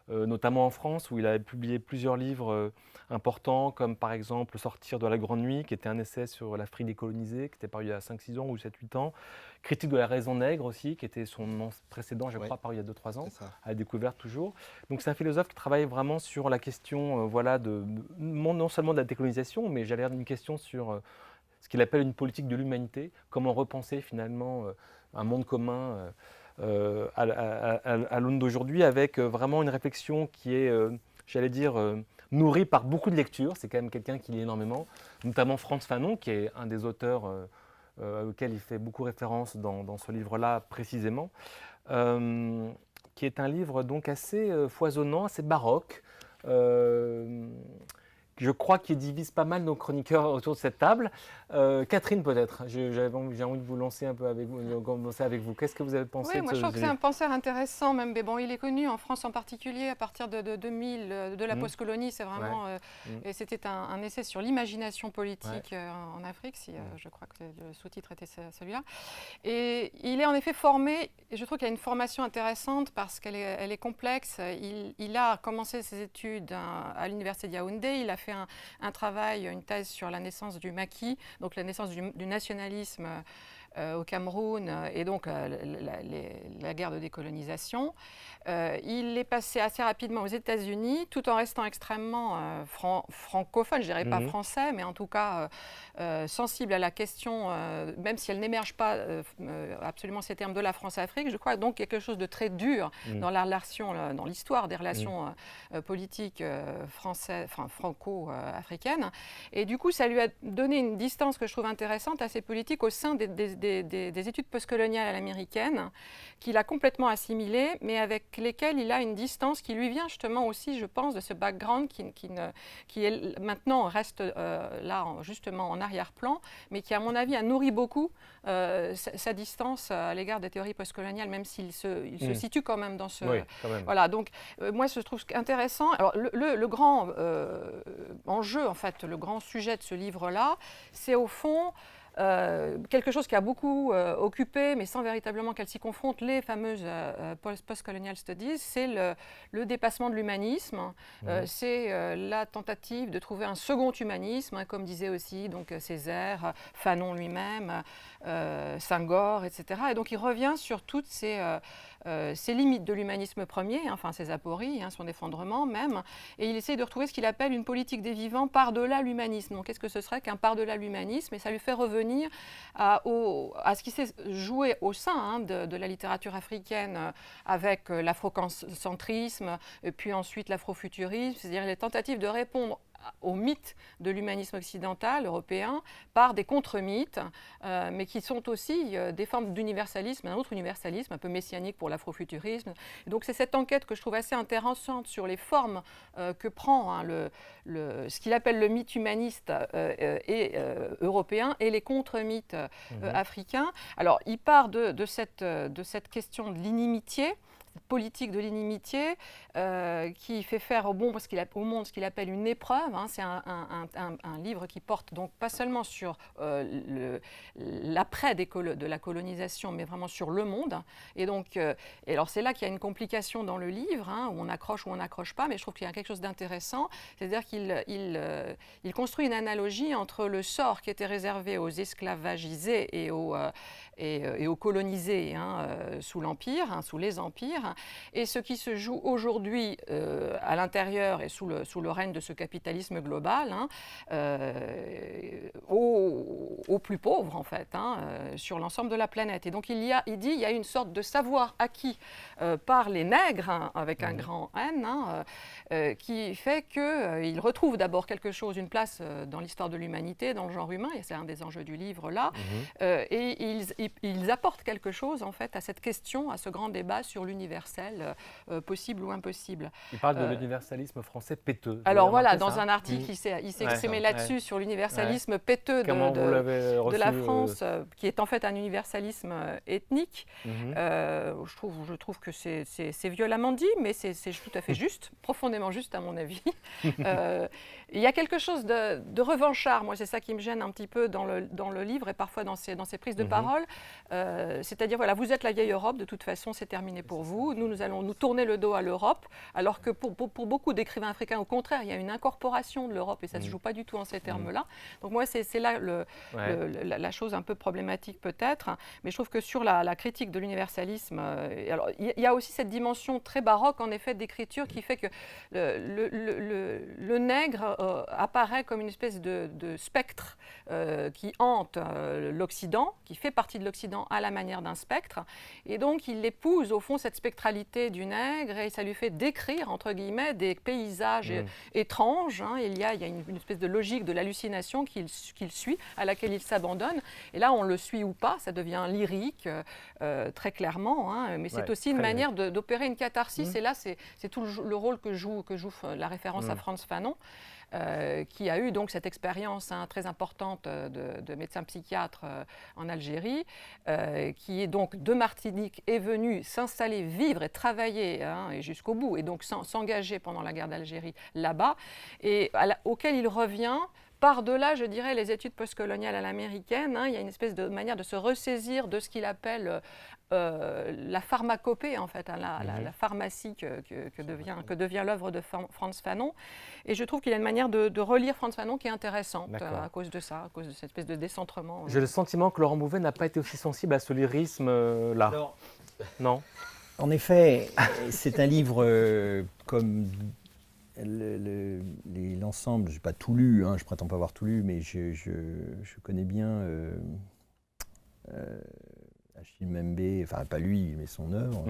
notamment en France, où il a publié plusieurs livres importants, comme par exemple Sortir de la Grande Nuit, qui était un essai sur l'Afrique décolonisée, qui était paru il y a 5-6 ans ou 7-8 ans. Critique de la raison nègre aussi, qui était son nom précédent, je crois, paru il y a 2-3 ans, à la Découverte toujours. Donc c'est un philosophe qui travaille vraiment sur la question non seulement de la décolonisation, mais j'allais dire une question sur ce qu'il appelle une politique de l'humanité, comment repenser finalement un monde commun à l'aune d'aujourd'hui, avec vraiment une réflexion qui est, j'allais dire, nourrie par beaucoup de lectures. C'est quand même quelqu'un qui lit énormément, notamment Frantz Fanon, qui est un des auteurs auquel il fait beaucoup référence dans ce livre-là précisément, qui est un livre donc assez foisonnant, assez baroque, je crois qu'il divise pas mal nos chroniqueurs autour de cette table. Catherine, peut-être, j'ai envie de vous lancer un peu avec vous, commencer avec vous. Qu'est-ce que vous avez pensé de moi je trouve que c'est un penseur intéressant, même. Mais bon, il est connu en France en particulier à partir de 2000, de la post-colonie. C'est vraiment, et c'était un essai sur l'imagination politique en Afrique, je crois que le sous-titre était celui-là. Et il est en effet formé, et je trouve qu'il a une formation intéressante parce qu'elle est complexe. Il a commencé ses études à l'université de Yaoundé. Il a fait un travail, une thèse sur la naissance du maquis, donc la naissance du nationalisme au Cameroun et donc la guerre de décolonisation. Il est passé assez rapidement aux États-Unis, tout en restant extrêmement francophone, je dirais pas français, mais en tout cas sensible à la question, même si elle n'émerge pas absolument ces termes de la France-Afrique. Je crois donc quelque chose de très dur dans la relation, dans l'histoire des relations politiques franco-africaines. Et du coup, ça lui a donné une distance que je trouve intéressante à ces politiques au sein des études postcoloniales américaines, qu'il a complètement assimilées, mais avec lesquelles il a une distance qui lui vient justement aussi, je pense, de ce background qui est, maintenant reste là justement en arrière-plan, mais qui, à mon avis, a nourri beaucoup sa distance à l'égard des théories postcoloniales, même s'il se situe quand même dans ce... Oui, quand même. Voilà, donc moi, je trouve intéressant. Alors, le grand enjeu, en fait, le grand sujet de ce livre-là, c'est au fond... quelque chose qui a beaucoup occupé, mais sans véritablement qu'elle s'y confronte, les fameuses post-colonial studies, c'est le dépassement de l'humanisme. C'est la tentative de trouver un second humanisme, comme disait aussi donc, Césaire, Fanon lui-même, Senghor, etc. Et donc il revient sur toutes ces limites de l'humanisme premier, enfin ses apories, son effondrement même, et il essaye de retrouver ce qu'il appelle une politique des vivants par-delà l'humanisme. Donc qu'est-ce que ce serait qu'un par-delà l'humanisme? Et ça lui fait revenir à ce qui s'est joué au sein de la littérature africaine avec l'afrocentrisme, puis ensuite l'afrofuturisme, c'est-à-dire les tentatives de répondre au mythe de l'humanisme occidental, européen, par des contre-mythes, mais qui sont aussi des formes d'universalisme, un autre universalisme, un peu messianique pour l'afrofuturisme. Et donc c'est cette enquête que je trouve assez intéressante sur les formes que prend ce qu'il appelle le mythe humaniste européen et les contre-mythes africains. Alors il part de cette question de l'inimitié, politique de l'inimitié qui fait faire au monde ce qu'il appelle une épreuve. Hein. C'est un livre qui porte donc pas seulement sur l'après de la colonisation, mais vraiment sur le monde. Et donc, et alors c'est là qu'il y a une complication dans le livre, hein, où on accroche ou on n'accroche pas, mais je trouve qu'il y a quelque chose d'intéressant, c'est-à-dire qu'il construit une analogie entre le sort qui était réservé aux esclavagisés et aux colonisés, hein, sous l'Empire, hein, sous les empires, et ce qui se joue aujourd'hui à l'intérieur et sous le règne de ce capitalisme global, hein, aux plus pauvres en fait, hein, sur l'ensemble de la planète. Et donc il dit il y a une sorte de savoir acquis par les nègres, hein, avec un grand N, hein, qui fait qu'ils retrouvent d'abord quelque chose, une place dans l'histoire de l'humanité, dans le genre humain, et c'est un des enjeux du livre là, et ils apportent quelque chose en fait à cette question, à ce grand débat sur l'universel, possible ou impossible. Il parle de l'universalisme français péteux. Alors voilà, dans un article, il s'est exprimé là-dessus, sur l'universalisme péteux de la France, qui est en fait un universalisme ethnique. Je trouve que c'est violemment dit, mais c'est tout à fait juste, profondément juste à mon avis. Il y a quelque chose de revanchard, moi c'est ça qui me gêne un petit peu dans le livre et parfois dans ses prises de parole. C'est-à-dire, voilà, vous êtes la vieille Europe, de toute façon c'est terminé pour vous, nous allons nous tourner le dos à l'Europe, alors que pour beaucoup d'écrivains africains, au contraire, il y a une incorporation de l'Europe et ça ne se joue pas du tout en ces termes-là. Donc moi c'est là la chose un peu problématique peut-être, mais je trouve que sur la critique de l'universalisme, alors il y a aussi cette dimension très baroque en effet d'écriture qui fait que le nègre apparaît comme une espèce de spectre qui hante l'Occident, qui fait partie de l'Occident à la manière d'un spectre, et donc il épouse au fond cette spectralité du nègre et ça lui fait décrire entre guillemets des paysages étranges, hein. Il y a une espèce de logique de l'hallucination qu'il suit, à laquelle il s'abandonne, et là on le suit ou pas, ça devient lyrique très clairement, hein, mais c'est aussi une manière d'opérer une catharsis, et là c'est tout le rôle que joue la référence à Frantz Fanon, qui a eu donc cette expérience, hein, très importante de médecin psychiatre en Algérie, qui est donc de Martinique, est venu s'installer, vivre et travailler, hein, et jusqu'au bout, et donc s'engager pendant la guerre d'Algérie là-bas, et auquel il revient. Par-delà, je dirais, les études postcoloniales à l'américaine, hein, il y a une espèce de manière de se ressaisir de ce qu'il appelle la pharmacopée, en fait, hein, la pharmacie que devient l'œuvre de Frantz Fanon. Et je trouve qu'il y a une manière de relire Frantz Fanon qui est intéressante à cause de ça, à cause de cette espèce de décentrement. J'ai le sentiment que Laurent Bouvet n'a pas été aussi sensible à ce lyrisme-là. Alors, non. En effet, c'est un livre comme l'ensemble, je n'ai pas tout lu, hein, je ne prétends pas avoir tout lu, mais je connais bien Achille Mbembe, enfin pas lui, mais son œuvre.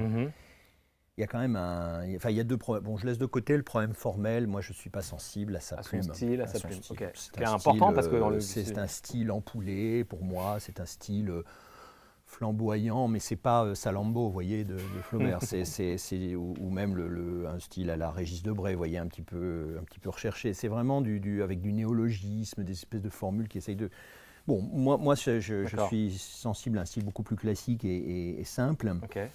Il y a quand même il y a deux problèmes. Bon, je laisse de côté le problème formel. Moi, je ne suis pas sensible à sa plume. Son style, à sa plume. Okay. C'est important parce que c'est un style empoulé pour moi. C'est un style flamboyant, mais c'est pas Salammbô, vous voyez, de Flaubert. ou même un style à la Régis Debray, vous voyez, un petit peu recherché. C'est vraiment avec du néologisme, des espèces de formules qui essayent de. Bon, moi, je suis sensible à un style beaucoup plus classique et simple. Okay.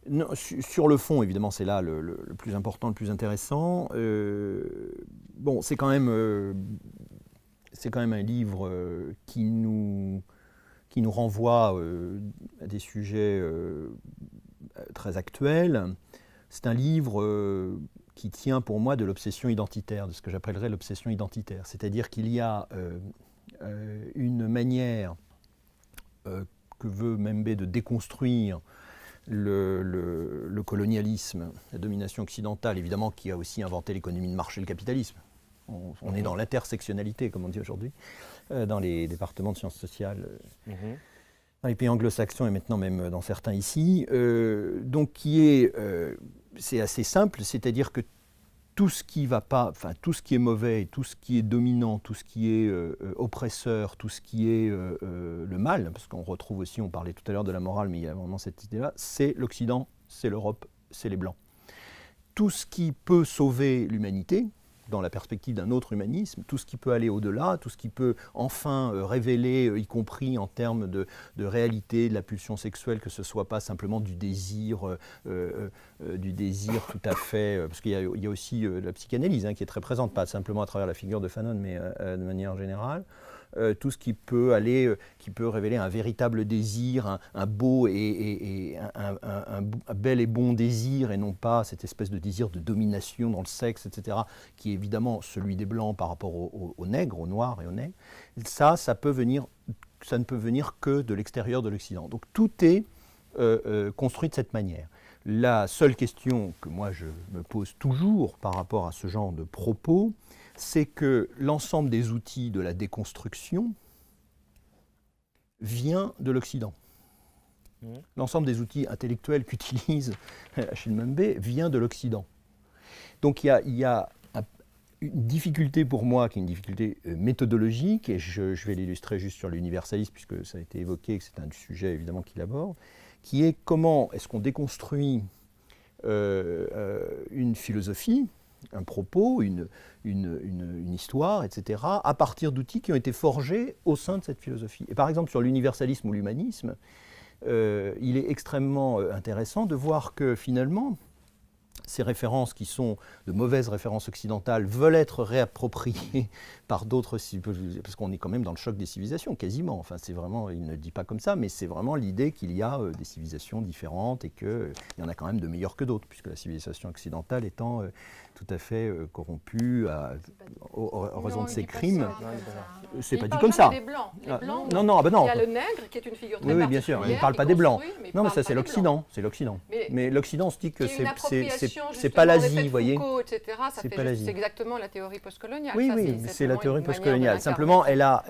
Non, sur le fond, évidemment, c'est là le plus important, le plus intéressant. Bon, c'est quand même un livre qui nous renvoie à des sujets très actuels. C'est un livre qui tient pour moi de l'obsession identitaire, de ce que j'appellerais l'obsession identitaire. C'est-à-dire qu'il y a une manière que veut Mbembe de déconstruire le colonialisme, la domination occidentale, évidemment, qui a aussi inventé l'économie de marché et le capitalisme. On est dans l'intersectionnalité, comme on dit aujourd'hui, dans les départements de sciences sociales, dans les pays anglo-saxons et maintenant même dans certains ici. Donc, c'est assez simple, c'est-à-dire que tout ce qui va pas, enfin tout ce qui est mauvais, tout ce qui est dominant, tout ce qui est oppresseur, tout ce qui est le mal, parce qu'on retrouve aussi, on parlait tout à l'heure de la morale, mais il y a vraiment cette idée-là, c'est l'Occident, c'est l'Europe, c'est les Blancs. Tout ce qui peut sauver l'humanité, dans la perspective d'un autre humanisme, tout ce qui peut aller au-delà, tout ce qui peut enfin révéler, y compris en termes de réalité, de la pulsion sexuelle, que ce ne soit pas simplement du désir tout à fait... parce qu'il y a aussi la psychanalyse qui est très présente, pas simplement à travers la figure de Fanon, mais de manière générale. Tout ce qui peut révéler un véritable désir, un beau et un bel et bon désir, et non pas cette espèce de désir de domination dans le sexe, etc., qui est évidemment celui des Blancs par rapport aux nègres, aux Noirs et aux nègres. Ça ne peut venir que de l'extérieur de l'Occident. Donc tout est construit de cette manière. La seule question que moi je me pose toujours par rapport à ce genre de propos, c'est que l'ensemble des outils de la déconstruction vient de l'Occident. L'ensemble des outils intellectuels qu'utilise Achille Mbembe vient de l'Occident. Donc il y a une difficulté pour moi, qui est une difficulté méthodologique, et je vais l'illustrer juste sur l'universalisme, puisque ça a été évoqué, que c'est un sujet évidemment qu'il aborde, qui est comment est-ce qu'on déconstruit une philosophie, un propos, une histoire, etc., à partir d'outils qui ont été forgés au sein de cette philosophie. Et par exemple, sur l'universalisme ou l'humanisme, il est extrêmement intéressant de voir que finalement, ces références qui sont de mauvaises références occidentales veulent être réappropriées par d'autres, parce qu'on est quand même dans le choc des civilisations, quasiment. Enfin, c'est vraiment, il ne dit pas comme ça, mais c'est vraiment l'idée qu'il y a des civilisations différentes et qu'il y en a quand même de meilleures que d'autres, puisque la civilisation occidentale étant tout à fait corrompue en raison de ses crimes. C'est pas dit comme ça. Les Blancs. Les Blancs, non, ah ben non. Il y a le nègre qui est une figure très particulière. Oui, bien sûr. Il ne parle pas des Blancs. Non, mais ça, c'est l'Occident. C'est l'Occident. Mais l'Occident se dit que c'est pas l'Asie, vous voyez. C'est exactement la théorie postcoloniale. Oui, c'est la théorie postcoloniale. Simplement, elle a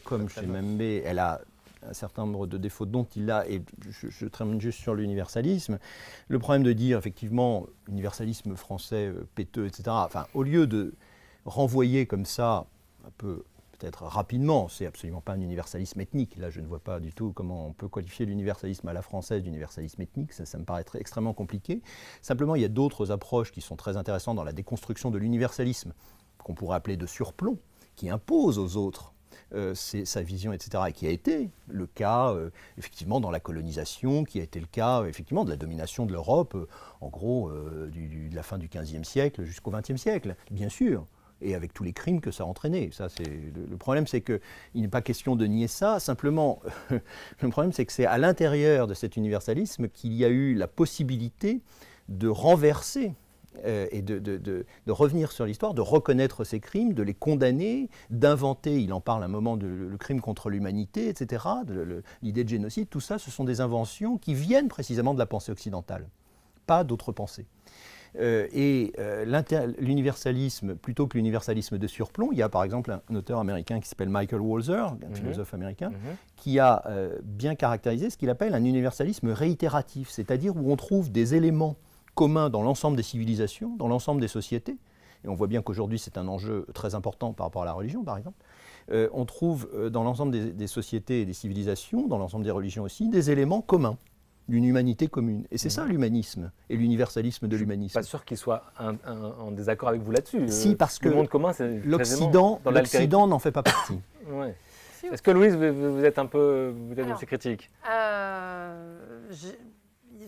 comme chez Mbembe, elle a un certain nombre de défauts dont il a, et je termine juste sur l'universalisme, le problème de dire effectivement universalisme français péteux, etc., enfin, au lieu de renvoyer comme ça, un peu peut-être rapidement, c'est absolument pas un universalisme ethnique, là je ne vois pas du tout comment on peut qualifier l'universalisme à la française d'universalisme ethnique, ça me paraît extrêmement compliqué. Simplement, il y a d'autres approches qui sont très intéressantes dans la déconstruction de l'universalisme, qu'on pourrait appeler de surplomb, qui impose aux autres sa vision, etc., et qui a été le cas, effectivement, dans la colonisation, qui a été le cas, effectivement, de la domination de l'Europe, en gros, de la fin du XVe siècle jusqu'au XXe siècle, bien sûr, et avec tous les crimes que ça a entraîné. Ça, le problème, c'est qu'il n'est pas question de nier ça, simplement, le problème, c'est que c'est à l'intérieur de cet universalisme qu'il y a eu la possibilité de renverser et de revenir sur l'histoire, de reconnaître ces crimes, de les condamner, d'inventer, il en parle un moment, le crime contre l'humanité, etc., l'idée de génocide, tout ça, ce sont des inventions qui viennent précisément de la pensée occidentale, pas d'autres pensées. L'universalisme, plutôt que l'universalisme de surplomb, il y a par exemple un auteur américain qui s'appelle Michael Walzer, un philosophe américain, qui a bien caractérisé ce qu'il appelle un universalisme réitératif, c'est-à-dire où on trouve des éléments commun dans l'ensemble des civilisations, dans l'ensemble des sociétés, et on voit bien qu'aujourd'hui c'est un enjeu très important par rapport à la religion par exemple, on trouve dans l'ensemble des sociétés et des civilisations, dans l'ensemble des religions aussi, des éléments communs, d'une humanité commune. Et c'est ça l'humanisme, et l'universalisme de l'humanisme. Je ne suis pas sûr qu'il soit en désaccord avec vous là-dessus. Si, parce que le monde commun, c'est l'Occident n'en fait pas partie. Ouais. Est-ce que Louise, vous êtes un peu de ces critiques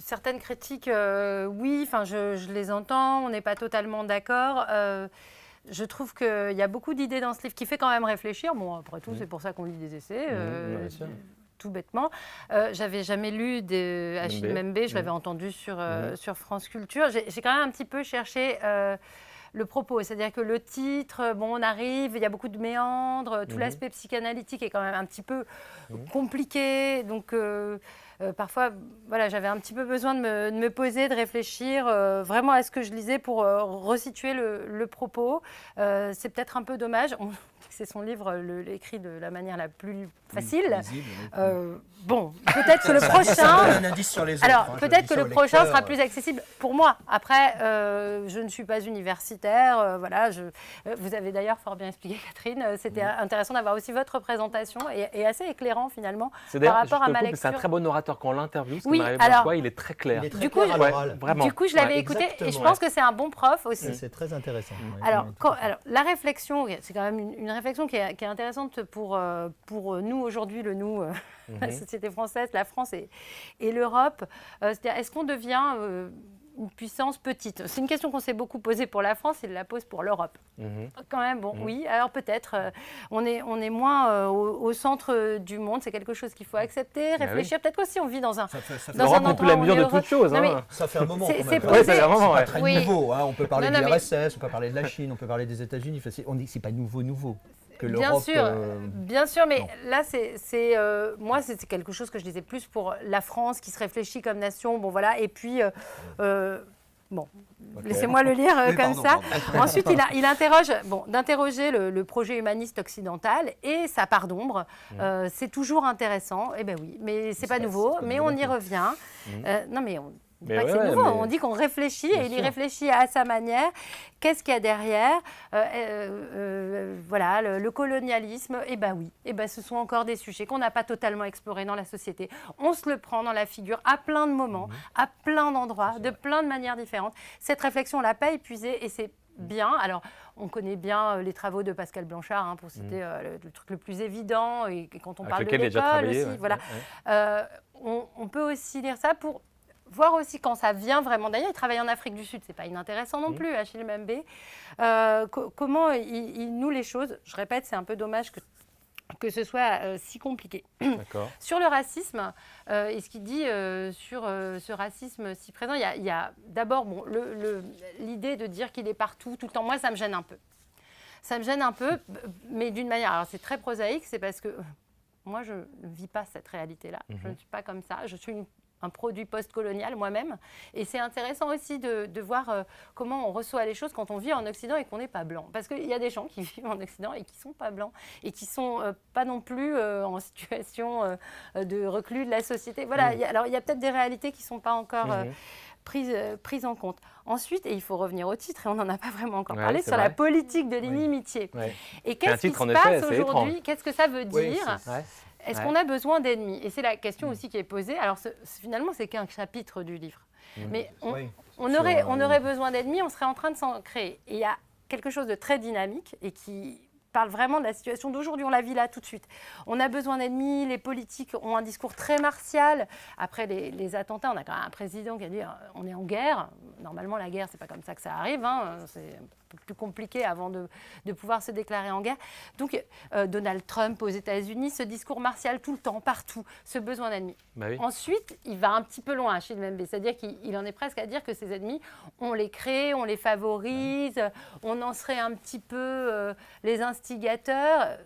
Certaines critiques, oui, enfin, je les entends, on n'est pas totalement d'accord. Je trouve qu'il y a beaucoup d'idées dans ce livre qui fait quand même réfléchir. Bon, après tout, c'est pour ça qu'on lit des essais, tout bêtement. J'avais jamais lu Achille Mbembe, je l'avais entendu sur France Culture. J'ai quand même un petit peu cherché le propos, c'est-à-dire que le titre, bon, on arrive, il y a beaucoup de méandres, tout l'aspect psychanalytique est quand même un petit peu compliqué, donc... parfois, voilà, j'avais un petit peu besoin de me poser, de réfléchir vraiment à ce que je lisais pour resituer le propos. C'est peut-être un peu dommage. C'est son livre, écrit de la manière la plus facile. Bon, peut-être que le prochain... un indice sur les autres, alors, peut-être que le prochain sera plus accessible pour moi. Après, je ne suis pas universitaire. Voilà, vous avez d'ailleurs fort bien expliqué, Catherine. C'était intéressant d'avoir aussi votre présentation et assez éclairant, finalement, par rapport à ma lecture. C'est un très bon orateur. orateur, quand on l'interviewe, oui, alors, il est très clair. Il est très clair à l'oral. Vraiment. Du coup, je l'avais écouté et je pense que c'est un bon prof aussi. C'est très intéressant. Alors, la réflexion, c'est quand même une réflexion qui est intéressante pour nous aujourd'hui, la société française, la France et l'Europe. C'est-à-dire, est-ce qu'on devient une puissance petite? C'est une question qu'on s'est beaucoup posée pour la France et la pose pour l'Europe. Quand même, oui. Alors peut-être, on est moins au centre du monde. C'est quelque chose qu'il faut accepter, réfléchir. Peut-être qu'aussi on vit dans un L'Europe n'est plus la meilleure de toutes choses. Ça fait un moment. C'est pas très nouveau. On peut parler de l'URSS, on peut parler de la Chine, on peut parler des États-Unis. On dit que c'est pas nouveau. Bien sûr, mais là, moi, c'est quelque chose que je disais plus pour la France qui se réfléchit comme nation. Bon, voilà. Et puis, laissez-moi le lire comme ça. Ensuite, il interroge, d'interroger le projet humaniste occidental et sa part d'ombre. C'est toujours intéressant. Eh bien oui, mais c'est pas nouveau. Mais on y revient. Non, mais c'est nouveau. On dit qu'on réfléchit et il y réfléchit à sa manière. Qu'est-ce qu'il y a derrière? Voilà, le colonialisme. Eh bien oui, ce sont encore des sujets qu'on n'a pas totalement explorés dans la société. On se le prend dans la figure à plein de moments, à plein d'endroits, de plein de manières différentes. Cette réflexion, on ne l'a pas épuisée et c'est bien. Alors, on connaît bien les travaux de Pascal Blanchard, pour citer le truc le plus évident. Et quand on parle de l'école aussi, voilà. On peut aussi lire ça pour voir aussi quand ça vient vraiment. D'ailleurs, il travaille en Afrique du Sud, c'est pas inintéressant non plus, Achille Mbembe. Comment il noue les choses. Je répète, c'est un peu dommage que ce soit si compliqué. Sur le racisme, et ce qu'il dit sur ce racisme si présent, il y a d'abord l'idée de dire qu'il est partout, tout le temps. Moi, ça me gêne un peu. Ça me gêne un peu, mais d'une manière... Alors, c'est très prosaïque, c'est parce que moi, je ne vis pas cette réalité-là. Je ne suis pas comme ça. Je suis un produit post-colonial moi-même. Et c'est intéressant aussi de voir comment on reçoit les choses quand on vit en Occident et qu'on n'est pas blanc. Parce qu'il y a des gens qui vivent en Occident et qui ne sont pas blancs et qui ne sont pas non plus en situation de reclus de la société. Voilà, alors il y a peut-être des réalités qui ne sont pas encore prises en compte. Ensuite, et il faut revenir au titre, et on n'en a pas vraiment encore parlé, sur la politique de l'inimitié. Et qu'est-ce qui se passe aujourd'hui? Qu'est-ce que ça veut dire? Est-ce qu'on a besoin d'ennemis? Et c'est la question aussi qui est posée. Alors finalement, c'est qu'un chapitre du livre. Mais on aurait besoin d'ennemis, on serait en train de s'en créer. Et il y a quelque chose de très dynamique et qui parle vraiment de la situation d'aujourd'hui. On la vit là tout de suite. On a besoin d'ennemis, les politiques ont un discours très martial. Après les attentats, on a quand même un président qui a dit on est en guerre. Normalement, la guerre, c'est pas comme ça que ça arrive. C'est un peu plus compliqué avant de pouvoir se déclarer en guerre. Donc, Donald Trump aux États-Unis, ce discours martial tout le temps, partout, ce besoin d'ennemis. Ensuite, il va un petit peu loin, Achille Mbembe, c'est-à-dire qu'il en est presque à dire que ces ennemis, on les crée, on les favorise, on en serait un petit peu les instigateurs.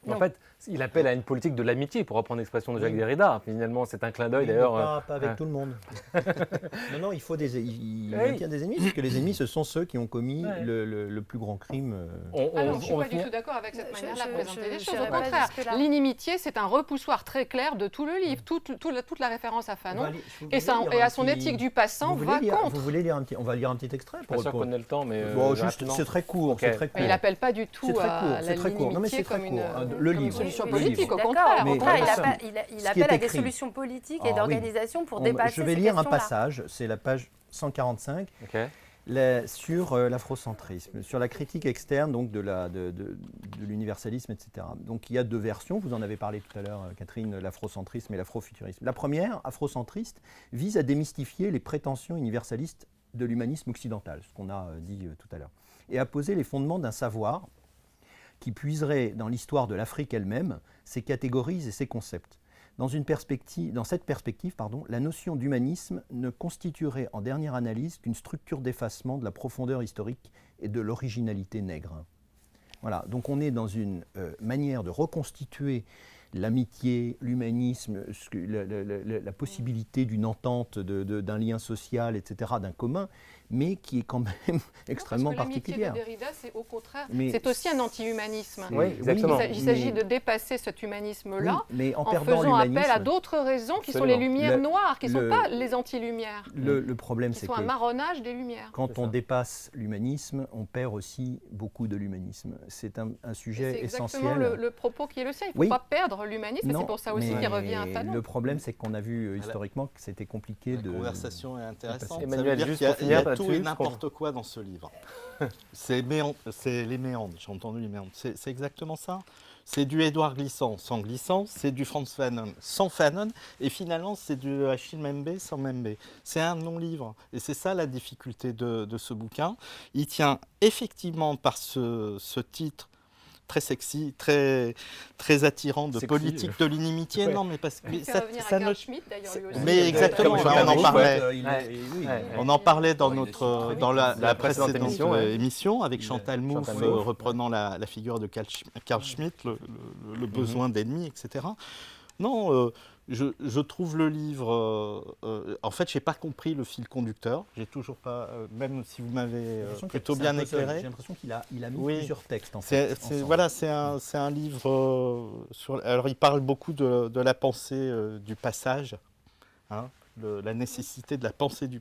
Non. En fait, il appelle à une politique de l'amitié, pour reprendre l'expression de Jacques Derrida. Finalement, c'est un clin d'œil d'ailleurs. Pas avec tout le monde. Non, il faut il maintient des ennemis, parce que les ennemis, ce sont ceux qui ont commis le plus grand crime. Je ne suis pas du tout d'accord avec cette manière-là de présenter les choses. Au contraire, l'inimitié, c'est un repoussoir très clair de tout le livre. Toute la référence à Fanon et à son éthique du passant va contre. Vous voulez lire un petit... On va lire un petit extrait. Pas sûr qu'on ait le temps, mais c'est très court. Il n'appelle pas du tout à l'inimitié comme une... Le livre. Solution politique, au contraire. Il appelle à des solutions politiques et d'organisation pour dépasser ces questions-là. Je vais lire un passage, c'est la page 145, sur l'afrocentrisme, sur la critique externe donc, de l'universalisme, etc. Donc il y a deux versions, vous en avez parlé tout à l'heure, Catherine, l'afrocentrisme et l'afrofuturisme. La première, afrocentriste, vise à démystifier les prétentions universalistes de l'humanisme occidental, ce qu'on a dit tout à l'heure, et à poser les fondements d'un savoir qui puiserait dans l'histoire de l'Afrique elle-même, ses catégories et ses concepts. Dans cette perspective, la notion d'humanisme ne constituerait en dernière analyse qu'une structure d'effacement de la profondeur historique et de l'originalité nègre. Voilà, donc on est dans une manière de reconstituer l'amitié, l'humanisme, la possibilité d'une entente, d'un lien social, etc., d'un commun, mais qui est quand même extrêmement particulière. L'amitié de Derrida, c'est au contraire, c'est aussi un anti-humanisme. Oui, exactement. Il s'agit de dépasser cet humanisme-là mais en faisant appel à d'autres raisons qui sont les lumières noires, qui ne sont pas les anti-lumières. Le problème, c'est que... Qui sont un marronnage des lumières. Quand on dépasse l'humanisme, on perd aussi beaucoup de l'humanisme. C'est un sujet essentiel. C'est exactement le propos qui est le sien. Il ne faut pas perdre l'humanisme, c'est pour ça aussi qu'il revient à Fanon. Le problème, c'est qu'on a vu historiquement que c'était compliqué de... La conversation est intéressante. Emmanuel, il y a tout et n'importe quoi dans ce livre. C'est les méandres, j'ai entendu les méandres. C'est exactement ça. C'est du Édouard Glissant sans Glissant, c'est du Frantz Fanon sans Fanon, et finalement c'est du Achille Mbembe sans Mbembe. C'est un non-livre, et c'est ça la difficulté de ce bouquin. Il tient effectivement par ce titre très sexy, très attirant de politique de l'inimitié. Ouais. Non, mais parce que ça ne... Schmitt, d'ailleurs, lui aussi. Mais exactement, on en parlait. On en parlait dans la précédente émission avec Chantal Mouffe, reprenant la figure de Carl Schmitt, le besoin d'ennemis, etc. Non, je trouve le livre... en fait, je n'ai pas compris le fil conducteur. J'ai toujours pas... même si vous m'avez plutôt bien éclairé. J'ai l'impression qu'il a mis plusieurs textes, en fait. Voilà, c'est un livre... alors, il parle beaucoup de la pensée du passage. Hein, la nécessité de la pensée du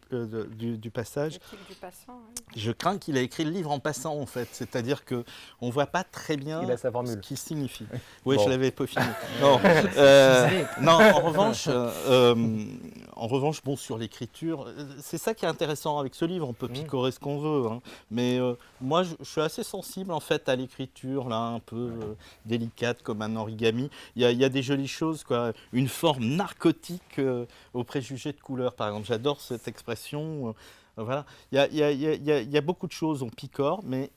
passage. Du passant, oui. Je crains qu'il ait écrit le livre en passant, en fait. C'est-à-dire qu'on ne voit pas très bien ce qu'il signifie. Oui, bon. Je l'avais peaufiné. Non, non, en revanche, bon, sur l'écriture, c'est ça qui est intéressant avec ce livre. On peut picorer ce qu'on veut. Hein. Mais moi, je suis assez sensible, en fait, à l'écriture, là, un peu délicate, comme un origami. Il y a des jolies choses, quoi. Une forme narcotique aux préjugés de couleur, par exemple. J'adore cette expression. Voilà. Il y a beaucoup de choses, on picore, mais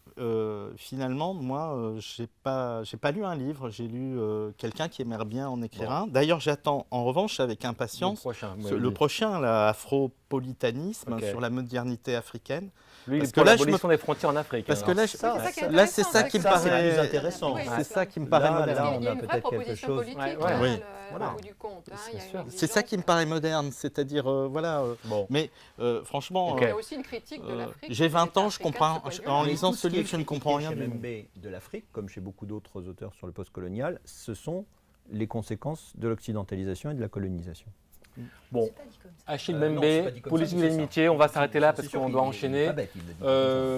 finalement, moi, j'ai pas lu un livre, j'ai lu quelqu'un qui aimerait bien en écrire un. D'ailleurs, j'attends en revanche avec impatience le prochain, l'afropolitanisme sur la modernité africaine. Lui, parce pour l'abolition des frontières en Afrique. Parce que là, c'est ça qui me paraît plus intéressant. C'est ça qui me paraît moderne. Là, on a peut-être quelque chose. C'est ça qui me paraît moderne, c'est-à-dire voilà. Mais franchement, il y a aussi une critique de l'Afrique. J'ai 20 ans, je comprends. En lisant ce livre, je ne comprends rien de l'Afrique, comme chez beaucoup d'autres auteurs sur le post-colonial, ce sont les conséquences de l'occidentalisation et de la colonisation. Bon, Achille Mbembe, Politique de l'amitié, on va s'arrêter là parce qu'on doit enchaîner.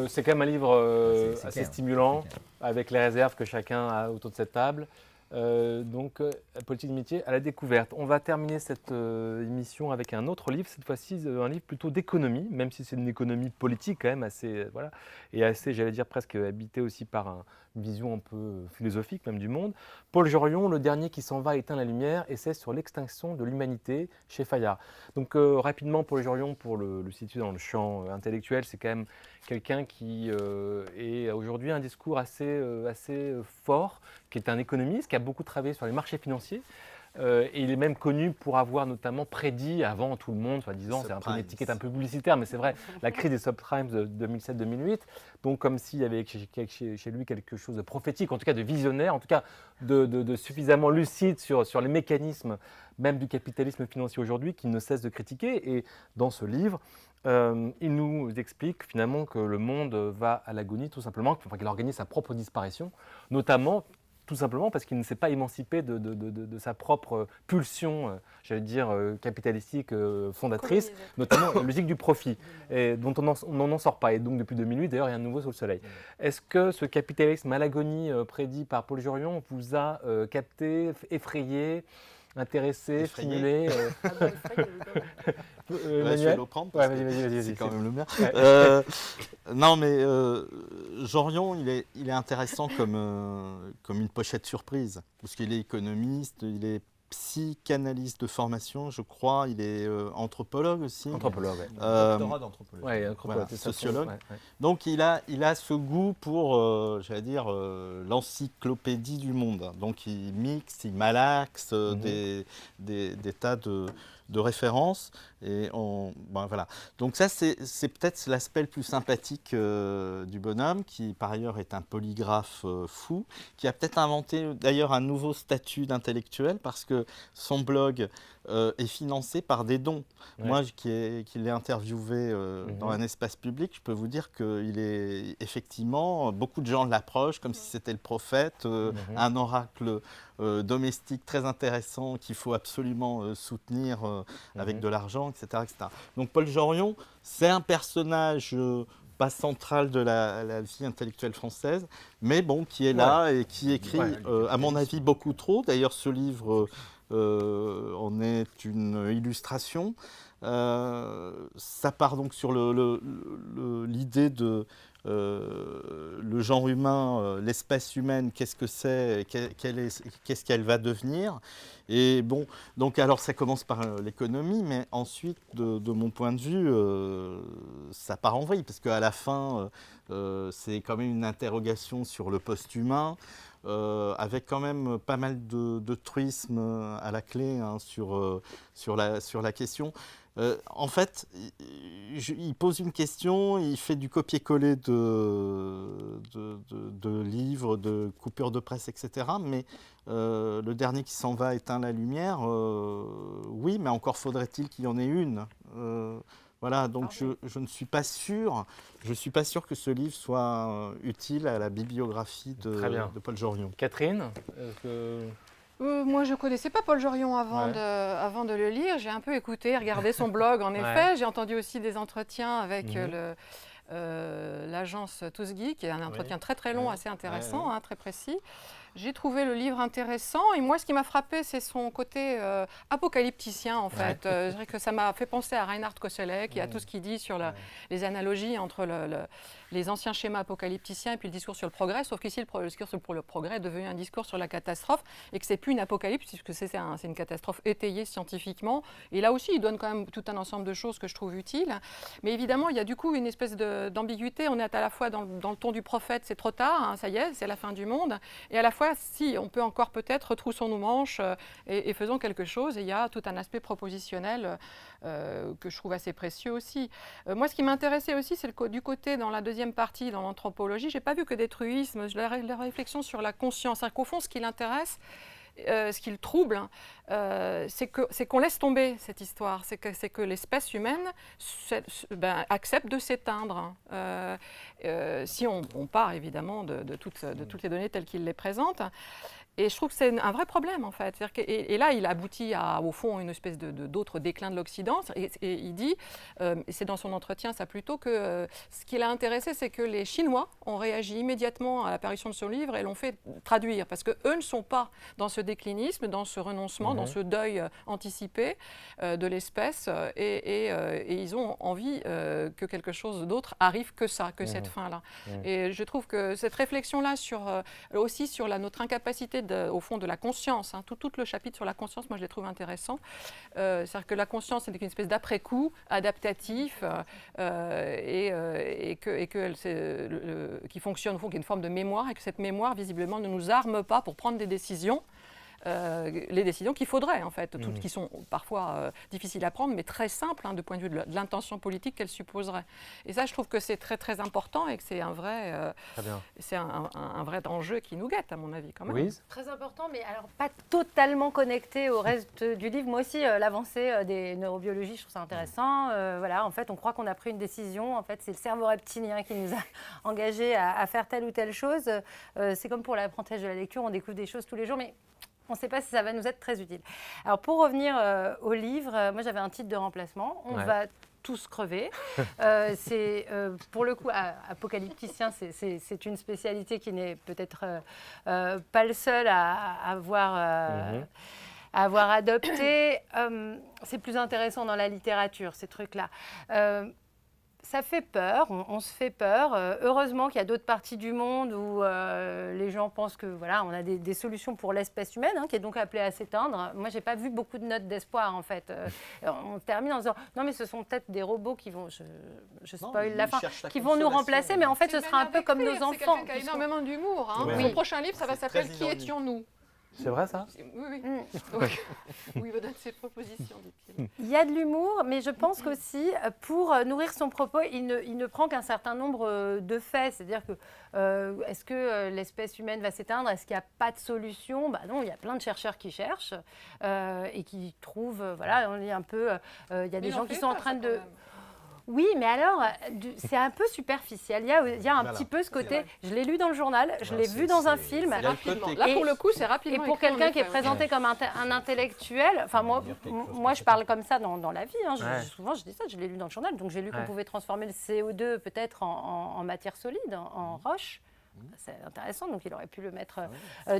C'est quand même un livre assez stimulant, avec les réserves que chacun a autour de cette table. Donc, Politique d'amitié à la découverte. On va terminer cette émission avec un autre livre, cette fois-ci un livre plutôt d'économie, même si c'est une économie politique quand même assez, voilà, et assez, j'allais dire, presque habitée aussi par une vision un peu philosophique même du monde. Paul Jorion, Le dernier qui s'en va éteint la lumière, essai sur l'extinction de l'humanité chez Fayard. Donc rapidement, Paul Jorion, pour le situer dans le champ intellectuel, c'est quand même quelqu'un qui est aujourd'hui un discours assez fort, qui est un économiste, qui a beaucoup travaillé sur les marchés financiers. Et il est même connu pour avoir notamment prédit avant tout le monde, soi-disant, c'est un peu une étiquette un peu publicitaire, mais c'est vrai, la crise des subprimes de 2007-2008. Donc comme s'il y avait chez lui quelque chose de prophétique, en tout cas de visionnaire, en tout cas de suffisamment lucide sur les mécanismes même du capitalisme financier aujourd'hui, qu'il ne cesse de critiquer. Et dans ce livre, il nous explique finalement que le monde va à l'agonie tout simplement, qu'il organise sa propre disparition, notamment tout simplement parce qu'il ne s'est pas émancipé de sa propre pulsion, j'allais dire, capitalistique fondatrice, notamment la logique du profit, et dont on n'en sort pas. Et donc depuis 2008, d'ailleurs, rien de nouveau sous le soleil. Est-ce que ce capitalisme à l'agonie prédit par Paul Jorion vous a capté, effrayé, intéressé, stimulé je vais le prendre parce que c'est quand même le mien. Non, mais Jorion, il est intéressant comme une pochette surprise, parce qu'il est économiste, il est psychanalyste de formation, je crois, il est anthropologue aussi. Anthropologue, doctorat d'anthropologie. Ouais, voilà, sociologue. Ouais. Donc il a ce goût pour, j'allais dire, l'encyclopédie du monde. Donc il mixe, il malaxe des tas de références. Et voilà. Donc ça, c'est peut-être l'aspect le plus sympathique du bonhomme, qui par ailleurs est un polygraphe fou, qui a peut-être inventé d'ailleurs un nouveau statut d'intellectuel, parce que son blog est financé par des dons. Ouais. Moi, qui l'ai interviewé dans un espace public, je peux vous dire qu'il est effectivement, beaucoup de gens l'approchent comme si c'était le prophète, un oracle domestique très intéressant qu'il faut absolument soutenir avec de l'argent, etc., etc. Donc Paul Jorion, c'est un personnage pas central de la vie intellectuelle française, mais bon, qui est là et qui écrit, à mon avis, beaucoup trop. D'ailleurs, ce livre en est une illustration. Ça part donc sur l'idée de le genre humain, l'espèce humaine, qu'est-ce que c'est, qu'est-ce qu'elle va devenir. Et bon, donc alors ça commence par l'économie, mais ensuite, de mon point de vue, ça part en vrille, parce qu'à la fin, c'est quand même une interrogation sur le post-humain, avec quand même pas mal de truisme à la clé, hein, sur la question. En fait, il pose une question, il fait du copier-coller de livres, de coupures de presse, etc. Mais le dernier qui s'en va éteint la lumière, oui, mais encore faudrait-il qu'il y en ait une. Voilà, donc je ne suis pas sûr, que ce livre soit utile à la bibliographie de Paul Jorion. Catherine, moi, je ne connaissais pas Paul Jorion avant de le lire. J'ai un peu écouté, regardé son blog, en effet. J'ai entendu aussi des entretiens avec l'agence Tous Geeks, qui est un entretien très très long, assez intéressant, hein, très précis. J'ai trouvé le livre intéressant, et moi, ce qui m'a frappé, c'est son côté apocalypticien, en fait. Je dirais que ça m'a fait penser à Reinhard Koselleck, et à tout ce qu'il dit sur les analogies entre les anciens schémas apocalypticiens et puis le discours sur le progrès, sauf qu'ici, le discours sur le progrès est devenu un discours sur la catastrophe, et que ce n'est plus une apocalypse, puisque c'est une catastrophe étayée scientifiquement. Et là aussi, il donne quand même tout un ensemble de choses que je trouve utiles. Mais évidemment, il y a du coup une espèce d'ambiguïté. On est à la fois dans le ton du prophète, c'est trop tard, hein, ça y est, c'est la fin du monde, et à la fois, si on peut encore peut-être retroussons nos manches et faisons quelque chose. Et il y a tout un aspect propositionnel que je trouve assez précieux aussi. Moi, ce qui m'intéressait aussi, c'est du côté, dans la deuxième partie, dans l'anthropologie, je n'ai pas vu que des truismes, la réflexion sur la conscience. C'est-à-dire qu'au fond, ce qui l'intéresse, ce qui le trouble, c'est qu'on laisse tomber cette histoire, c'est que l'espèce humaine accepte de s'éteindre. Si on part évidemment de toutes les données telles qu'il les présente. Et je trouve que c'est un vrai problème, en fait. Et là, il aboutit au fond, une espèce d'autre déclin de l'Occident. Et il dit, c'est dans son entretien, ça plutôt, que ce qui l'a intéressé, c'est que les Chinois ont réagi immédiatement à l'apparition de son livre et l'ont fait traduire. Parce qu'eux ne sont pas dans ce déclinisme, dans ce renoncement, dans ce deuil anticipé de l'espèce. Et ils ont envie que quelque chose d'autre arrive que ça, que cette fin-là. Et je trouve que cette réflexion-là, aussi sur notre incapacité au fond de la conscience, hein, tout le chapitre sur la conscience, moi je les trouve intéressants. C'est-à-dire que la conscience c'est une espèce d'après-coup adaptatif qui fonctionne au fond, qui est une forme de mémoire, et que cette mémoire visiblement ne nous arme pas pour prendre des décisions. Les décisions qu'il faudrait, en fait, toutes qui sont parfois difficiles à prendre, mais très simples, hein, du point de vue de l'intention politique qu'elles supposeraient. Et ça, je trouve que c'est très, très important et que c'est un vrai enjeu qui nous guette, à mon avis, quand même. Louise ? Très important, mais alors pas totalement connecté au reste du livre. Moi aussi, l'avancée des neurobiologies, je trouve ça intéressant. Voilà, en fait, on croit qu'on a pris une décision. En fait, c'est le cerveau reptilien qui nous a engagés à faire telle ou telle chose. C'est comme pour l'apprentissage de la lecture, on découvre des choses tous les jours, mais on ne sait pas si ça va nous être très utile. Alors, pour revenir au livre, moi, j'avais un titre de remplacement. On va tous crever. C'est, pour le coup, apocalypticien, c'est une spécialité qui n'est peut-être pas le seul à avoir adopté. C'est plus intéressant dans la littérature, ces trucs-là. Ça fait peur, on se fait peur. Heureusement qu'il y a d'autres parties du monde où les gens pensent que voilà, on a des solutions pour l'espèce humaine, hein, qui est donc appelée à s'éteindre. Moi, j'ai pas vu beaucoup de notes d'espoir en fait. On termine en disant non, mais ce sont peut-être des robots qui vont, je spoil la fin, qui vont nous remplacer, mais en fait, ce sera un peu comme nos enfants. C'est quelqu'un qui a énormément d'humour. Hein. Son prochain livre, ça va s'appeler Qui étions-nous ? C'est vrai ça? Oui. Donc, oui, il me donne ses propositions, dit-il. Il y a de l'humour, mais je pense qu'aussi, pour nourrir son propos, il ne prend qu'un certain nombre de faits. C'est-à-dire que, est-ce que l'espèce humaine va s'éteindre? Est-ce qu'il n'y a pas de solution? Non, il y a plein de chercheurs qui cherchent et qui trouvent, voilà, on lit un peu, il y a des gens qui sont en train de... Oui, mais alors, c'est un peu superficiel. Il y a un petit peu ce côté, je l'ai lu dans le journal, je l'ai vu dans un film. Rapidement. Là, pour le coup, c'est rapidement. Et pour quelqu'un qui est présenté comme un intellectuel, enfin moi je parle comme ça dans la vie. Souvent, je dis ça, je l'ai lu dans le journal. Donc, j'ai lu qu'on pouvait transformer le CO2 peut-être en matière solide, en roche. C'est intéressant, donc il aurait pu le mettre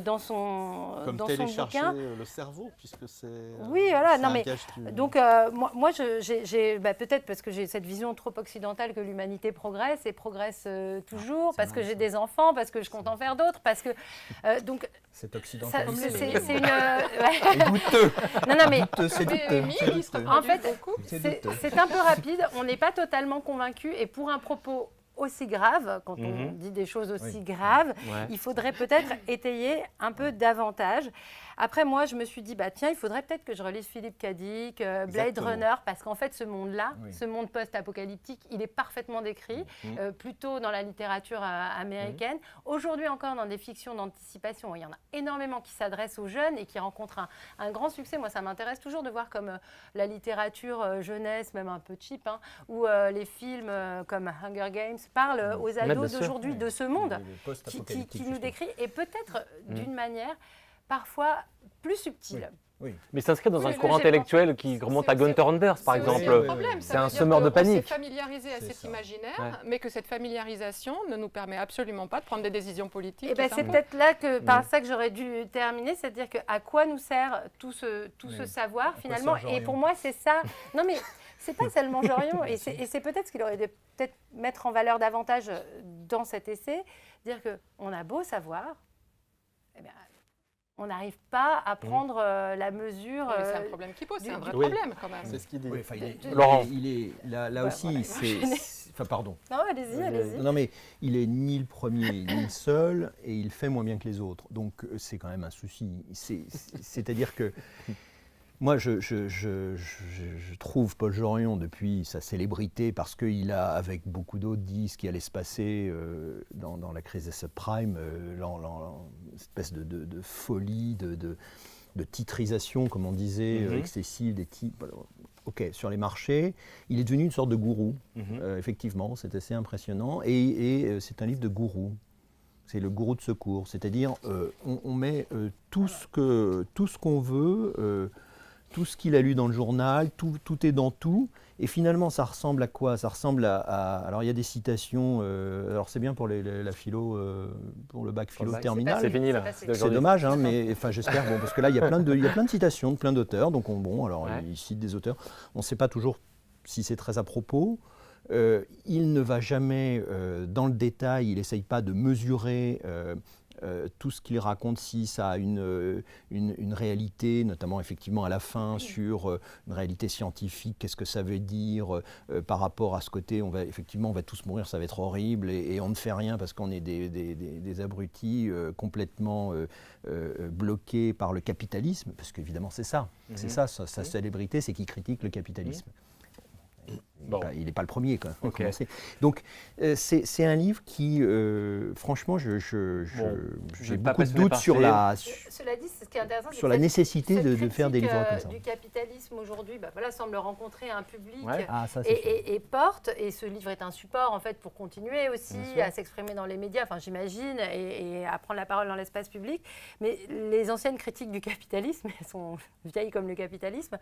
dans son comme dans télécharger son bouquin. Le cerveau, puisque c'est. Oui, voilà. Non, mais qui... donc moi, j'ai peut-être parce que j'ai cette vision trop occidentale que l'humanité progresse et progresse toujours, parce que j'ai des enfants, parce que je compte en faire d'autres, parce que donc. C'est occidental. C'est une. Douteux. Non, mais. C'est douteux. En fait, c'est un peu rapide. On n'est pas totalement convaincu, et pour un propos aussi grave, quand on dit des choses aussi graves, il faudrait peut-être étayer un peu davantage. Après, moi, je me suis dit, tiens, il faudrait peut-être que je relise Philippe K. Dick, Blade Runner, parce qu'en fait, ce monde-là, ce monde post-apocalyptique, il est parfaitement décrit, plutôt dans la littérature américaine. Aujourd'hui encore, dans des fictions d'anticipation, il y en a énormément qui s'adressent aux jeunes et qui rencontrent un grand succès. Moi, ça m'intéresse toujours de voir comme la littérature jeunesse, même un peu cheap, ou les films comme Hunger Games, parlent aux ados d'aujourd'hui de ce monde qui nous décrit, et peut-être d'une manière parfois plus subtil. Oui. Mais s'inscrit dans un courant intellectuel qui remonte à Gunther Anders, par exemple. C'est un semeur de panique. On s'est familiarisé à cet imaginaire, mais que cette familiarisation ne nous permet absolument pas de prendre des décisions politiques. C'est peut-être là que, par ça que j'aurais dû terminer, c'est-à-dire à quoi nous sert tout ce savoir finalement. Et pour moi, c'est ça. Non, mais c'est pas seulement Jorion, et c'est peut-être ce qu'il aurait dû peut-être mettre en valeur davantage dans cet essai, dire qu'on a beau savoir, on n'arrive pas à prendre la mesure. C'est un problème qui pose, c'est un vrai problème quand même. C'est ce qu'il dit. Laurent. Il est là aussi, enfin, pardon. Non, allez-y. Non, mais il est ni le premier ni le seul, et il fait moins bien que les autres. Donc, c'est quand même un souci. C'est-à-dire que moi, je trouve Paul Jorion, depuis sa célébrité, parce qu'il a, avec beaucoup d'autres, dit ce qui allait se passer dans la crise des subprimes, cette espèce de folie, de titrisation, comme on disait, excessive des titres. Ok, sur les marchés, il est devenu une sorte de gourou. Effectivement, c'est assez impressionnant. Et c'est un livre de gourou. C'est le gourou de secours. C'est-à-dire, on met tout ce qu'on veut... tout ce qu'il a lu dans le journal, tout est dans tout. Et finalement, ça ressemble à quoi? Ça ressemble à... Alors, il y a des citations... alors, c'est bien pour la philo, pour le bac philo terminal. C'est fini, là. C'est dommage, mais enfin, j'espère. Parce que là, il y a plein de citations de plein d'auteurs. Donc, il cite des auteurs. On ne sait pas toujours si c'est très à propos. Il ne va jamais dans le détail. Il n'essaye pas de mesurer... tout ce qu'il raconte, si ça a une réalité, notamment effectivement à la fin sur une réalité scientifique, qu'est-ce que ça veut dire par rapport à ce côté, on va tous mourir, ça va être horrible, et on ne fait rien parce qu'on est des abrutis complètement bloqués par le capitalisme, parce qu'évidemment c'est ça, sa célébrité, c'est qu'il critique le capitalisme. Il n'est pas le premier, quoi. Donc, c'est un livre qui, franchement, j'ai beaucoup de doutes sur la nécessité de faire des livres comme ça. Du capitalisme aujourd'hui, semble rencontrer un public et porte. Et ce livre est un support, en fait, pour continuer aussi à s'exprimer dans les médias, j'imagine, et à prendre la parole dans l'espace public. Mais les anciennes critiques du capitalisme, elles sont vieilles comme le capitalisme,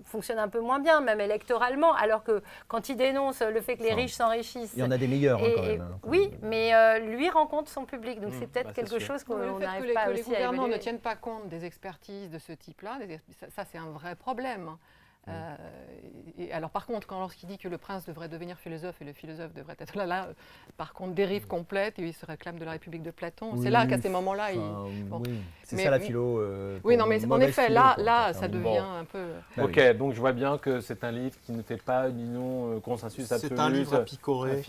fonctionnent un peu moins bien, même électoralement, alors que quand il dénonce le fait que les riches s'enrichissent... Il y en a des meilleurs, quand même. Oui, mais lui rencontre son public, donc c'est peut-être quelque chose qu'on n'arrive pas aussi à évaluer. Le fait que les gouvernements ne tiennent pas compte des expertises de ce type-là, ça c'est un vrai problème. Et alors par contre, lorsqu'il dit que le prince devrait devenir philosophe et le philosophe devrait être là, par contre, dérive complète, et il se réclame de la République de Platon. C'est là qu'à ces moments-là, c'est ça la philo. Oui, non, mais en effet, là, ça devient un peu... Ok, donc je vois bien que c'est un livre qui ne fait pas, disons, consensus absolu. C'est un livre à picorer. Un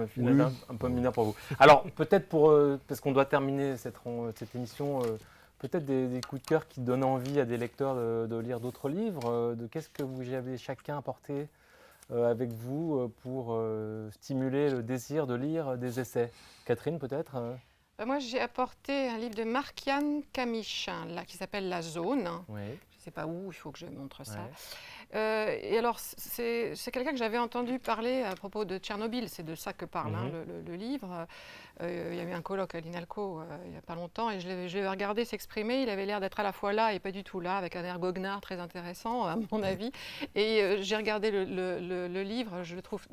film un peu mineur pour vous. Alors, peut-être parce qu'on doit terminer cette émission... peut-être des coups de cœur qui donnent envie à des lecteurs de lire d'autres livres. Qu'est-ce que vous avez chacun apporté avec vous pour stimuler le désir de lire des essais? Catherine, peut-être Moi, j'ai apporté un livre de Marc-Yann Camichin, là, qui s'appelle La Zone. Oui. Je ne sais pas où, il faut que je montre ça. Ouais. Et alors, c'est quelqu'un que j'avais entendu parler à propos de Tchernobyl, c'est de ça que parle le livre. Il y a eu un colloque à l'INALCO il n'y a pas longtemps, et je l'ai regardé s'exprimer. Il avait l'air d'être à la fois là et pas du tout là, avec un air goguenard très intéressant, à mon avis. Et j'ai regardé le livre, je le trouve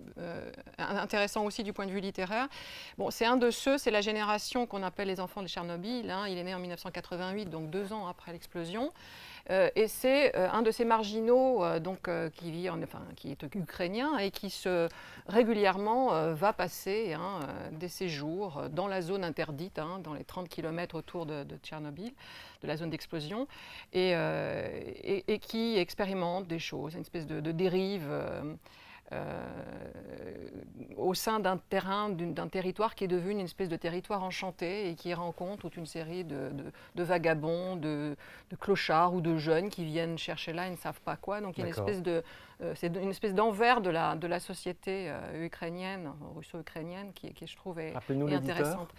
intéressant aussi du point de vue littéraire. Bon, c'est un de ceux, c'est la génération qu'on appelle les enfants de Tchernobyl. Il est né en 1988, donc 2 ans après l'explosion. Et c'est un de ces marginaux qui est ukrainien et qui régulièrement va passer des séjours dans la zone interdite, dans les 30 km autour de Tchernobyl, de la zone d'explosion, et qui expérimente des choses, une espèce de dérive au sein d'un territoire qui est devenu une espèce de territoire enchanté et qui rencontre toute une série de vagabonds, de clochards ou de jeunes qui viennent chercher là et ne savent pas quoi. Donc il y a une espèce d'envers de la société ukrainienne, russo-ukrainienne, qui je trouve est intéressante.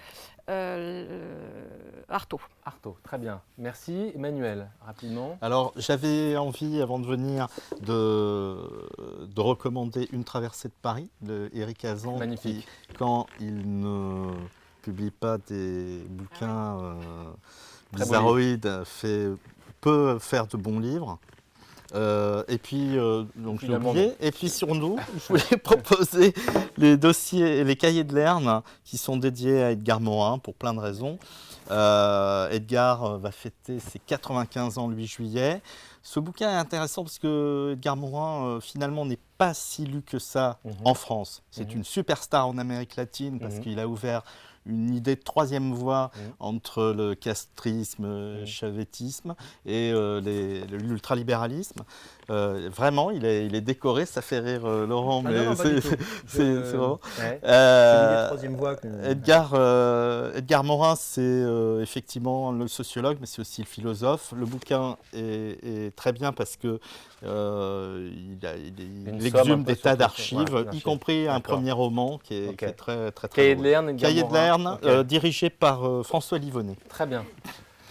Artaud. Artaud, très bien. Merci. Emmanuel, rapidement. Alors, j'avais envie, avant de venir, de recommander Une traversée de Paris de Éric Hazan, qui, quand il ne publie pas des bouquins bizarroïdes, peut faire de bons livres. Et puis, donc je l'ai oublié. Et puis sur nous, je voulais proposer les dossiers et les cahiers de Lerne qui sont dédiés à Edgar Morin pour plein de raisons. Edgar va fêter ses 95 ans le 8 juillet. Ce bouquin est intéressant parce que Edgar Morin, finalement, n'est pas si lu que ça en France. C'est une superstar en Amérique latine parce qu'il a ouvert une idée de troisième voie entre le castrisme, le chavétisme et l'ultralibéralisme. Vraiment, il est décoré, ça fait rire Laurent, mais c'est vraiment. Ouais. C'est l'idée de troisième voie. Edgar Morin, c'est effectivement le sociologue, mais c'est aussi le philosophe. Le bouquin est très bien parce que il exhume des tas d'archives, y compris un premier roman qui est très très Cahier beau. de Lerne, Cahier de Lerne, dirigé par François Livonnet. Très bien.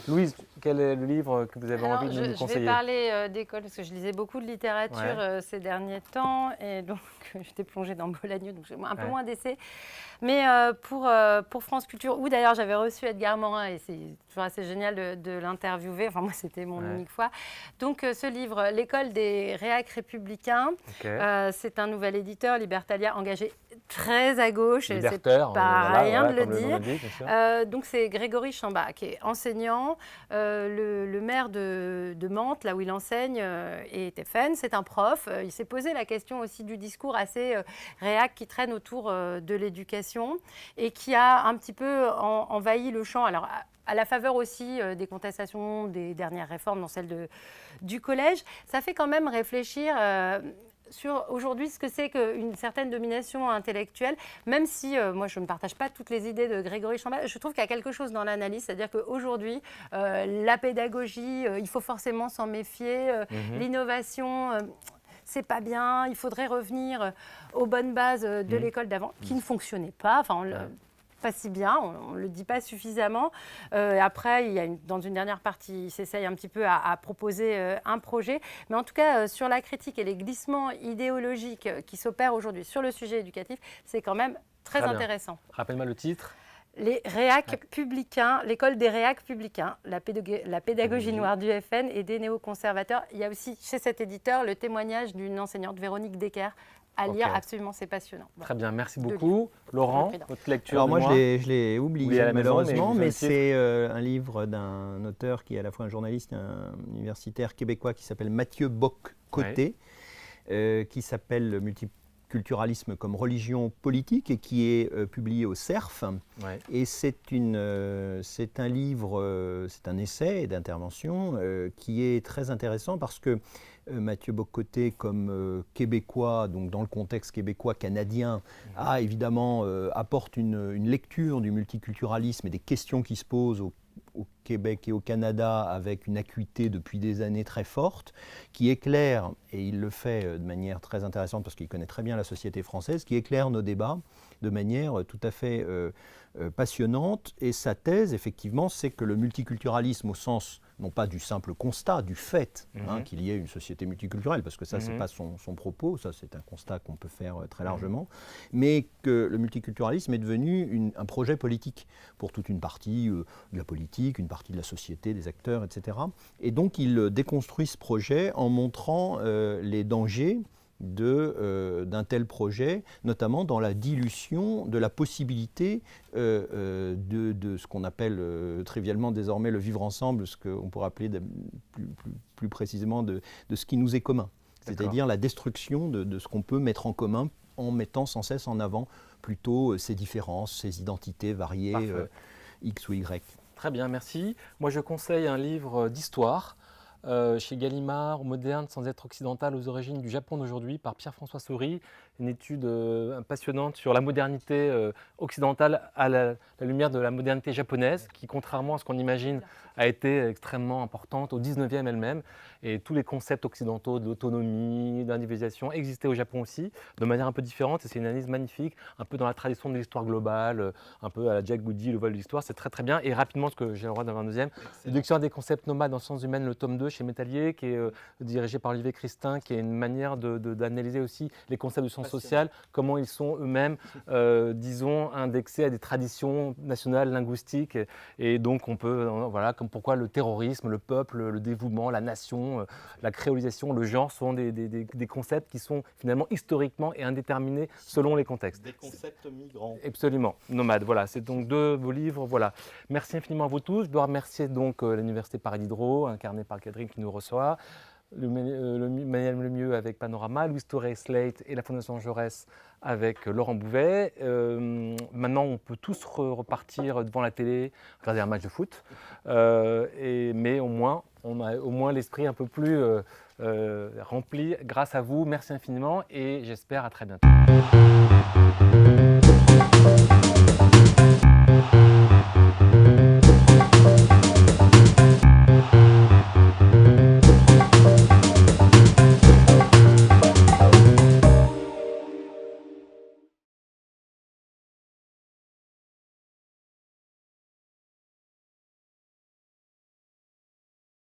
Louise, quel est le livre que vous avez envie de nous conseiller? Je vais parler d'école parce que je lisais beaucoup de littérature ces derniers temps et donc j'étais plongée dans Bolagneux, donc j'ai un peu moins d'essais. Mais pour France Culture, où d'ailleurs j'avais reçu Edgar Morin et c'est toujours assez génial de l'interviewer, enfin moi c'était mon unique fois. Donc ce livre, L'école des réacs républicains, c'est un nouvel éditeur, Libertalia, engagé très à gauche, et c'est pas rien de le dire. Donc c'est Grégory Chambas qui est enseignant, le maire de Mantes, là où il enseigne, est FN, c'est un prof. Il s'est posé la question aussi du discours assez réac qui traîne autour de l'éducation et qui a un petit peu envahi le champ. Alors, à la faveur aussi des contestations des dernières réformes dans celle du collège, ça fait quand même réfléchir sur aujourd'hui ce que c'est qu'une certaine domination intellectuelle, même si moi je ne partage pas toutes les idées de Grégory Chambas, je trouve qu'il y a quelque chose dans l'analyse, c'est-à-dire qu'aujourd'hui, la pédagogie, il faut forcément s'en méfier, l'innovation... c'est pas bien, il faudrait revenir aux bonnes bases de l'école d'avant, qui ne fonctionnaient pas, enfin, pas si bien, on ne le dit pas suffisamment. Après, dans une dernière partie, il s'essaye un petit peu à proposer un projet. Mais en tout cas, sur la critique et les glissements idéologiques qui s'opèrent aujourd'hui sur le sujet éducatif, c'est quand même très intéressant. Rappelle-moi le titre. Les réacs publicains, l'école des réacs publicains, la pédagogie noire du FN et des néoconservateurs. Il y a aussi chez cet éditeur le témoignage d'une enseignante, Véronique Decker, à lire. Absolument, c'est passionnant. Voilà. Très bien, merci beaucoup. Laurent, votre lecture? Alors moi, je l'ai oublié malheureusement, mais c'est un livre d'un auteur qui est à la fois un journaliste et un universitaire québécois qui s'appelle Mathieu Bock-Côté, qui s'appelle Multiculturalisme comme religion politique et qui est publié au CERF. Et c'est un livre, c'est un essai d'intervention qui est très intéressant parce que Mathieu Bock-Côté, comme québécois, donc dans le contexte québécois-canadien, évidemment apporte une lecture du multiculturalisme et des questions qui se posent au Québec et au Canada avec une acuité depuis des années très forte, qui éclaire, et il le fait de manière très intéressante parce qu'il connaît très bien la société française, qui éclaire nos débats de manière tout à fait passionnante. Et sa thèse, effectivement, c'est que le multiculturalisme au sens, non pas du simple constat, du fait qu'il y ait une société multiculturelle, parce que ça, c'est pas son propos, ça c'est un constat qu'on peut faire très largement, mais que le multiculturalisme est devenu un projet politique pour toute une partie de la politique, une partie de la société, des acteurs, etc. Et donc il déconstruit ce projet en montrant les dangers d'un tel projet, notamment dans la dilution de la possibilité de ce qu'on appelle trivialement désormais le vivre ensemble, ce qu'on pourrait appeler plus précisément de ce qui nous est commun, c'est-à-dire la destruction de ce qu'on peut mettre en commun en mettant sans cesse en avant plutôt ces différences, ces identités variées, X ou Y. Très bien, merci. Moi, je conseille un livre d'histoire chez Gallimard, Moderne sans être occidental aux origines du Japon d'aujourd'hui par Pierre-François Saury, une étude passionnante sur la modernité occidentale à la lumière de la modernité japonaise qui, contrairement à ce qu'on imagine, a été extrêmement importante au 19e elle-même. Et tous les concepts occidentaux de l'autonomie, d'individualisation existaient au Japon aussi, de manière un peu différente. Et c'est une analyse magnifique, un peu dans la tradition de l'histoire globale, un peu à la Jack Goody, le vol de l'histoire. C'est très très bien. Et rapidement, ce que j'ai le droit d'avoir un deuxième, le dictionnaire des concepts nomades en sciences humaines, le tome 2 chez Métallier, qui est dirigé par Olivier Christin, qui est une manière d'analyser aussi les concepts de sciences sociales, comment ils sont eux-mêmes, disons, indexés à des traditions nationales, linguistiques. Et donc, on peut, voilà, comme pourquoi le terrorisme, le peuple, le dévouement, la nation, la créolisation, le genre sont des concepts qui sont finalement historiquement et indéterminés selon les contextes. Des concepts migrants. Absolument, nomades. Voilà, c'est donc 2 beaux livres. Voilà. Merci infiniment à vous tous. Je dois remercier donc l'Université Paris Diderot, incarnée par Catherine qui nous reçoit, Manuel Lemieux avec Panorama, Louis Torres Slate et la Fondation Jaurès avec Laurent Bouvet. Maintenant, on peut tous repartir devant la télé, regarder un match de foot, mais au moins, on a l'esprit un peu plus rempli grâce à vous. Merci infiniment et j'espère à très bientôt.